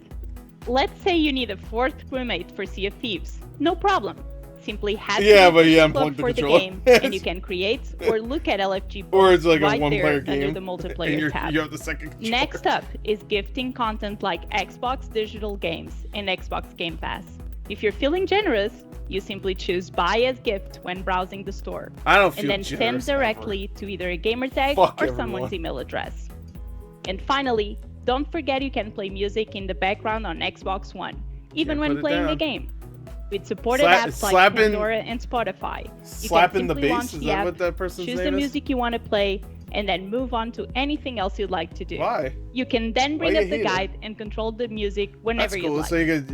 Speaker 11: Let's say you need a 4th crewmate for Sea of Thieves. No problem. Simply head
Speaker 1: Yeah,
Speaker 11: to
Speaker 1: but
Speaker 11: the
Speaker 1: you
Speaker 11: club
Speaker 1: unplug the
Speaker 11: for the
Speaker 1: controller.
Speaker 11: game, and you can create or look at LFG posts
Speaker 1: Or it's like
Speaker 11: right
Speaker 1: a one-player
Speaker 11: there
Speaker 1: game.
Speaker 11: under the multiplayer
Speaker 1: and
Speaker 11: tab.
Speaker 1: you have the second controller.
Speaker 11: Next up is gifting content like Xbox digital games and Xbox Game Pass. If you're feeling generous, you simply choose Buy as Gift when browsing the store.
Speaker 1: I don't feel
Speaker 11: And then send
Speaker 1: generous
Speaker 11: directly to either a gamer tag
Speaker 1: Fuck
Speaker 11: or
Speaker 1: everyone.
Speaker 11: someone's email address. And finally, don't forget you can play music in the background on Xbox One, even
Speaker 1: Can't
Speaker 11: when
Speaker 1: put it
Speaker 11: playing the
Speaker 1: down.
Speaker 11: game. With supported
Speaker 1: Slap-
Speaker 11: apps like
Speaker 1: slapping-
Speaker 11: Pandora and Spotify, you
Speaker 1: slapping
Speaker 11: can
Speaker 1: the
Speaker 11: simply
Speaker 1: bass?
Speaker 11: launch
Speaker 1: Is
Speaker 11: the
Speaker 1: that
Speaker 11: app,
Speaker 1: what that person's
Speaker 11: choose
Speaker 1: name
Speaker 11: the
Speaker 1: is?
Speaker 11: music you want to play, and then move on to anything else you'd like to do.
Speaker 1: Why?
Speaker 11: You can then bring
Speaker 1: Why
Speaker 11: up
Speaker 1: you
Speaker 11: the
Speaker 1: hate it?
Speaker 11: guide and control the music whenever
Speaker 1: That's
Speaker 11: you
Speaker 1: cool.
Speaker 11: like.
Speaker 1: So you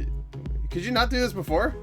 Speaker 1: could you not do this before?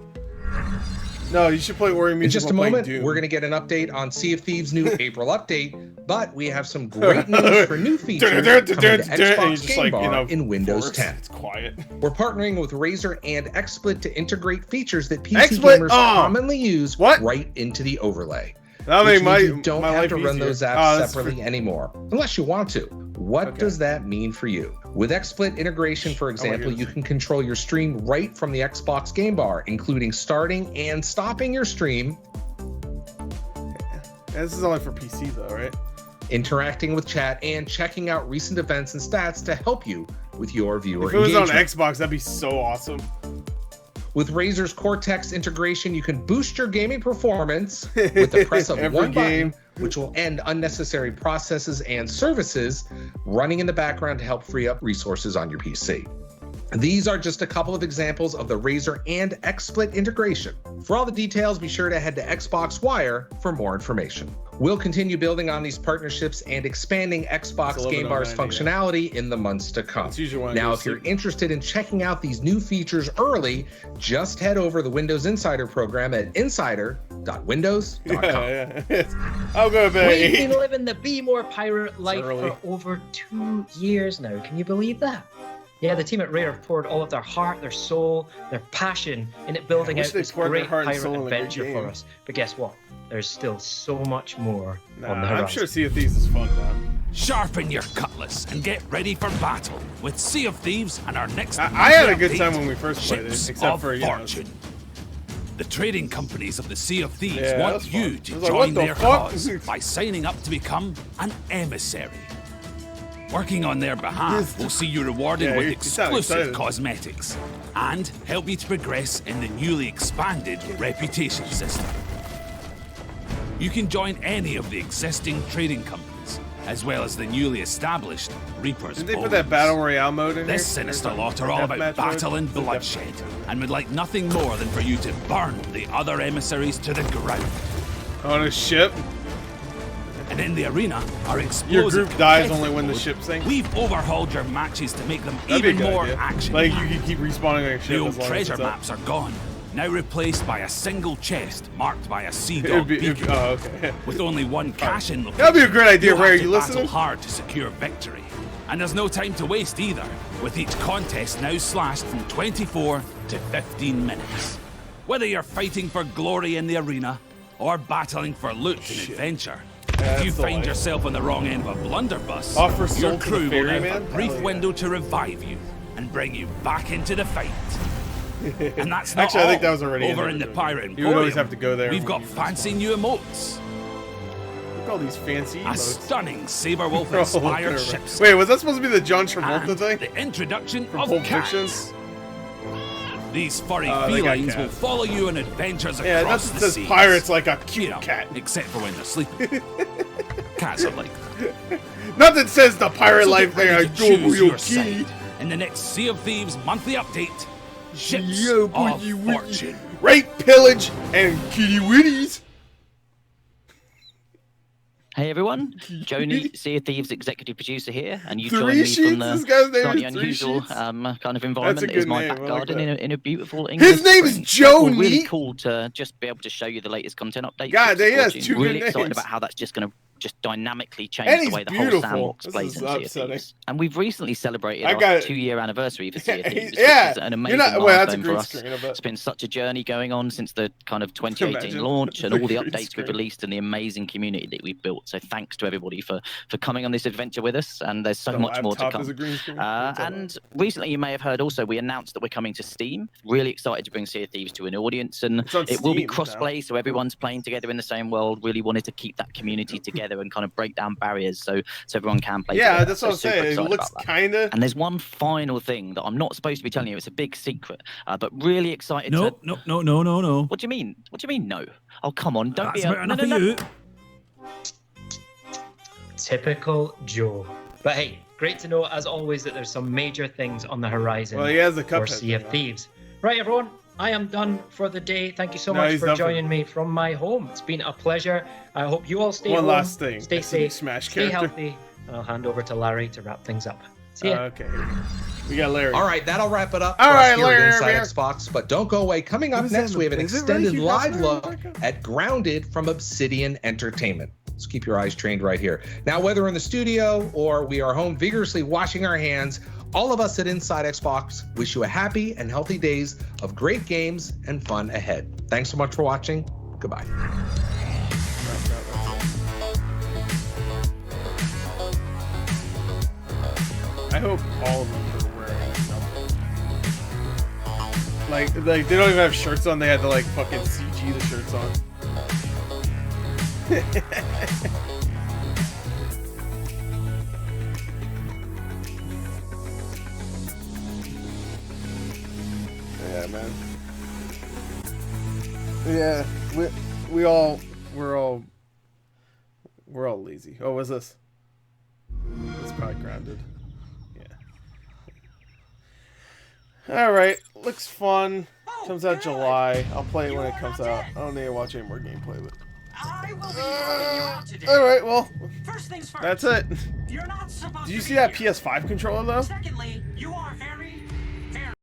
Speaker 1: No, you should play Ori music.
Speaker 6: In just a
Speaker 1: while playing
Speaker 6: moment,
Speaker 1: Doom.
Speaker 6: we're going to get an update on Sea of Thieves' new April update, but we have some great news for new features coming to
Speaker 1: And you're
Speaker 6: Xbox
Speaker 1: just
Speaker 6: Game
Speaker 1: like,
Speaker 6: Bar
Speaker 1: you know,
Speaker 6: in Windows
Speaker 1: force.
Speaker 6: 10.
Speaker 1: It's quiet.
Speaker 6: We're partnering with Razer and XSplit to integrate features that PC
Speaker 1: XSplit?
Speaker 6: gamers
Speaker 1: Oh.
Speaker 6: commonly use right into the overlay.
Speaker 1: That'll
Speaker 6: Which
Speaker 1: make my-
Speaker 6: means you don't
Speaker 1: my
Speaker 6: have
Speaker 1: life
Speaker 6: to run
Speaker 1: easier.
Speaker 6: those
Speaker 1: Oh,
Speaker 6: apps
Speaker 1: that's
Speaker 6: separately anymore, unless you want to. What does that mean for you? With XSplit integration, for example, you can control your stream right from the Xbox Game Bar, including starting and stopping your stream,
Speaker 1: This is only for PC though, right?
Speaker 6: interacting with chat, and checking out recent events and stats to help you with your viewer
Speaker 1: If it was
Speaker 6: engagement.
Speaker 1: on Xbox, that'd be so awesome.
Speaker 6: With Razer's Cortex integration, you can boost your gaming performance with the press of
Speaker 1: Every
Speaker 6: one
Speaker 1: game.
Speaker 6: button, which will end unnecessary processes and services running in the background to help free up resources on your PC. These are just a couple of examples of the Razer and XSplit integration. For all the details, be sure to head to Xbox Wire for more information. We'll continue building on these partnerships and expanding Xbox Game Bar's functionality in the months to come. Now, if you're interested in checking out these new features early, just head over the Windows Insider program at insider.windows.com.
Speaker 1: Yeah. I'll go to bed.
Speaker 3: We've been living the Be More Pirate life
Speaker 1: early.
Speaker 3: for over 2 years now. Can you believe that? Yeah, the team at Rare have poured all of their heart, their soul, their passion into building
Speaker 1: wish
Speaker 3: out
Speaker 1: they
Speaker 3: this
Speaker 1: poured their
Speaker 3: great
Speaker 1: heart and
Speaker 3: pirate
Speaker 1: soul in a good
Speaker 3: adventure for
Speaker 1: game.
Speaker 3: us. But guess what? There's still so much more on the
Speaker 1: I'm
Speaker 3: horizon.
Speaker 1: sure Sea of Thieves is fun now.
Speaker 18: Sharpen your cutlass and get ready for battle with Sea of Thieves and our next.
Speaker 1: I had a
Speaker 18: monthly
Speaker 1: good time
Speaker 18: update,
Speaker 1: when we first played it,
Speaker 18: Ships
Speaker 1: except
Speaker 18: of
Speaker 1: for, you know,
Speaker 18: Fortune. The trading companies of the Sea of Thieves
Speaker 1: Yeah,
Speaker 18: want
Speaker 1: that's
Speaker 18: you
Speaker 1: fun.
Speaker 18: to
Speaker 1: I was like,
Speaker 18: join
Speaker 1: what the
Speaker 18: their
Speaker 1: fuck?
Speaker 18: cause by signing up to become an emissary. Working on their behalf will see you rewarded
Speaker 1: Yeah,
Speaker 18: with
Speaker 1: you sound
Speaker 18: exclusive
Speaker 1: excited.
Speaker 18: cosmetics and help you to progress in the newly expanded reputation system. You can join any of the existing trading companies, as well as the newly established Reaper's
Speaker 1: Did they put
Speaker 18: Bones.
Speaker 1: that Battle Royale mode in
Speaker 18: This
Speaker 1: here?
Speaker 18: sinister
Speaker 1: Or
Speaker 18: lot are all
Speaker 1: deathmatch
Speaker 18: about
Speaker 1: mode?
Speaker 18: battle and bloodshed, and would like nothing more than for you to burn the other emissaries to the ground.
Speaker 1: On a ship?
Speaker 18: And in the arena, our explosive
Speaker 1: Your group dies
Speaker 18: competitive
Speaker 1: only when the
Speaker 18: mode,
Speaker 1: ship sinks?
Speaker 18: We've overhauled your matches to make them
Speaker 1: That'd be a
Speaker 18: even
Speaker 1: good
Speaker 18: more
Speaker 1: idea.
Speaker 18: action.
Speaker 1: Like, you can keep respawning on your ship
Speaker 18: The
Speaker 1: as
Speaker 18: old
Speaker 1: long as
Speaker 18: treasure
Speaker 1: it's up.
Speaker 18: maps are gone, now replaced by a single chest marked by a sea
Speaker 1: It'd
Speaker 18: dog
Speaker 1: be- it'd-
Speaker 18: beacon.
Speaker 1: oh, okay.
Speaker 18: With only one cash-in location,
Speaker 1: That'd be a great idea,
Speaker 18: you'll
Speaker 1: Ray,
Speaker 18: have
Speaker 1: are
Speaker 18: to
Speaker 1: you
Speaker 18: battle
Speaker 1: listening?
Speaker 18: hard to secure victory. And there's no time to waste either, with each contest now slashed from 24 to 15 minutes. Whether you're fighting for glory in the arena, or battling for loot and adventure, if you find yourself on the wrong end of a blunderbuss, your crew will now have a brief window to revive you and bring you back into the fight. And that's not
Speaker 1: Actually,
Speaker 18: all.
Speaker 1: I think that was already
Speaker 18: Over in the Pirate Emporium,
Speaker 1: You would always have to go there.
Speaker 18: we've got fancy new emotes.
Speaker 1: Look at all these fancy
Speaker 18: A
Speaker 1: emotes.
Speaker 18: stunning Saberwolf-inspired ship.
Speaker 1: Wait, was that supposed to be the John Travolta
Speaker 18: and
Speaker 1: thing?
Speaker 18: the introduction
Speaker 1: From
Speaker 18: of
Speaker 1: Pulp
Speaker 18: cats.
Speaker 1: Fiction?
Speaker 18: These furry
Speaker 1: They got
Speaker 18: felines will
Speaker 1: cats.
Speaker 18: follow you on adventures
Speaker 1: Yeah,
Speaker 18: across
Speaker 1: that
Speaker 18: the
Speaker 1: says
Speaker 18: seas.
Speaker 1: pirates like a cute cat.
Speaker 18: Except for when they're sleeping. Cats are like
Speaker 1: Nothing says the pirate
Speaker 18: So
Speaker 1: life
Speaker 18: get ready
Speaker 1: thing.
Speaker 18: to
Speaker 1: I go
Speaker 18: choose
Speaker 1: real
Speaker 18: your
Speaker 1: key.
Speaker 18: side in the next Sea of Thieves monthly update. Ships
Speaker 1: Yo,
Speaker 18: of
Speaker 1: boogie woogie.
Speaker 18: Fortune.
Speaker 1: Rape, pillage, and kitty witties.
Speaker 17: Hey everyone, Joni, Sea of Thieves executive producer here, and you
Speaker 1: Three
Speaker 17: join me
Speaker 1: sheets?
Speaker 17: from
Speaker 1: This
Speaker 17: the
Speaker 1: guy's name
Speaker 17: slightly
Speaker 1: is Three
Speaker 17: unusual
Speaker 1: Sheets?
Speaker 17: kind of environment that
Speaker 1: good
Speaker 17: is my
Speaker 1: name, I
Speaker 17: back
Speaker 1: like
Speaker 17: garden
Speaker 1: that.
Speaker 17: in a beautiful English
Speaker 1: His name's
Speaker 17: spring.
Speaker 1: Joe
Speaker 17: Well, really
Speaker 1: Neat.
Speaker 17: cool to just be able to show you the latest content updates.
Speaker 1: God,
Speaker 17: for
Speaker 1: he has
Speaker 17: Fortune.
Speaker 1: two good
Speaker 17: Really excited
Speaker 1: names.
Speaker 17: about how that's just going to just dynamically
Speaker 1: And
Speaker 17: change
Speaker 1: he's
Speaker 17: the way the
Speaker 1: beautiful.
Speaker 17: whole sandbox
Speaker 1: This
Speaker 17: plays
Speaker 1: is
Speaker 17: in Sea of
Speaker 1: upsetting.
Speaker 17: Thieves. And we've recently celebrated
Speaker 1: I
Speaker 17: our
Speaker 1: got it.
Speaker 17: 2-year anniversary for Sea of Thieves,
Speaker 1: Yeah,
Speaker 17: which is an
Speaker 1: you're
Speaker 17: amazing
Speaker 1: not- well, that's a
Speaker 17: milestone
Speaker 1: green
Speaker 17: for us.
Speaker 1: screen, I bet.
Speaker 17: It's been such a journey going on since the kind of 2018
Speaker 1: Imagine.
Speaker 17: launch and
Speaker 1: It's a
Speaker 17: all the
Speaker 1: green
Speaker 17: updates
Speaker 1: screen.
Speaker 17: we've released and the amazing community that we've built. So thanks to everybody for coming on this adventure with us, and there's so
Speaker 1: The
Speaker 17: much more to
Speaker 1: laptop
Speaker 17: come.
Speaker 1: is a green screen. That's all
Speaker 17: And recently, you may have heard also we announced that we're coming to Steam. Really excited to bring Sea of Thieves to an audience, and
Speaker 1: It's on
Speaker 17: it will be
Speaker 1: Steam
Speaker 17: cross-play, so everyone's playing together in the same world. Really wanted to keep that community together and kind of break down barriers so everyone can play
Speaker 1: Yeah,
Speaker 17: together.
Speaker 1: that's
Speaker 17: So
Speaker 1: what I'm
Speaker 17: super
Speaker 1: saying. It
Speaker 17: excited
Speaker 1: looks
Speaker 17: about that.
Speaker 1: kind of.
Speaker 17: And there's one final thing that I'm not supposed to be telling you. It's a big secret, but really excited
Speaker 19: No,
Speaker 17: to...
Speaker 19: no.
Speaker 17: What do you mean? What do you mean, no? Oh, come on, don't
Speaker 19: That's
Speaker 17: be...
Speaker 19: about enough
Speaker 17: no.
Speaker 19: of you.
Speaker 3: Typical Joe. But hey, great to know as always that there's some major things on the horizon
Speaker 1: Well, he has the
Speaker 3: for
Speaker 1: Cuphead
Speaker 3: Sea of
Speaker 1: thing, though.
Speaker 3: Thieves. Right, everyone, I am done for the day. Thank you so
Speaker 1: No,
Speaker 3: much
Speaker 1: he's
Speaker 3: for
Speaker 1: done for-
Speaker 3: joining me from my home. It's been a pleasure. I hope you all stay
Speaker 1: One
Speaker 3: home,
Speaker 1: last thing.
Speaker 3: stay
Speaker 1: It's a big
Speaker 3: safe,
Speaker 1: Smash
Speaker 3: stay
Speaker 1: character.
Speaker 3: healthy, and I'll hand over to Larry to wrap things up. See ya.
Speaker 1: Okay. We got Larry.
Speaker 6: All right, that'll wrap it up.
Speaker 1: All
Speaker 6: for us
Speaker 1: right,
Speaker 6: here
Speaker 1: Larry,
Speaker 6: at Inside
Speaker 1: Larry.
Speaker 6: Xbox. But don't go away. Coming up next, we have an
Speaker 1: Is it really
Speaker 6: extended
Speaker 1: Hugh
Speaker 6: live
Speaker 1: Hefner,
Speaker 6: look
Speaker 1: Rebecca?
Speaker 6: at Grounded from Obsidian Entertainment. So keep your eyes trained right here. Now, whether in the studio or we are home vigorously washing our hands, all of us at Inside Xbox wish you a happy and healthy days of great games and fun ahead. Thanks so much for watching. Goodbye.
Speaker 1: I hope all of them are wearing something. Like they don't even have shirts on. They had to like fucking CG the shirts on. Yeah, man. Yeah, we're all lazy. Oh, what's this? It's probably Grounded. Yeah. All right, looks fun. Comes out July. I'll play it when it comes out. I don't need to watch any more gameplay, but. All right, well, that's it. Did you see that PS5 controller though?
Speaker 4: Secondly, you are very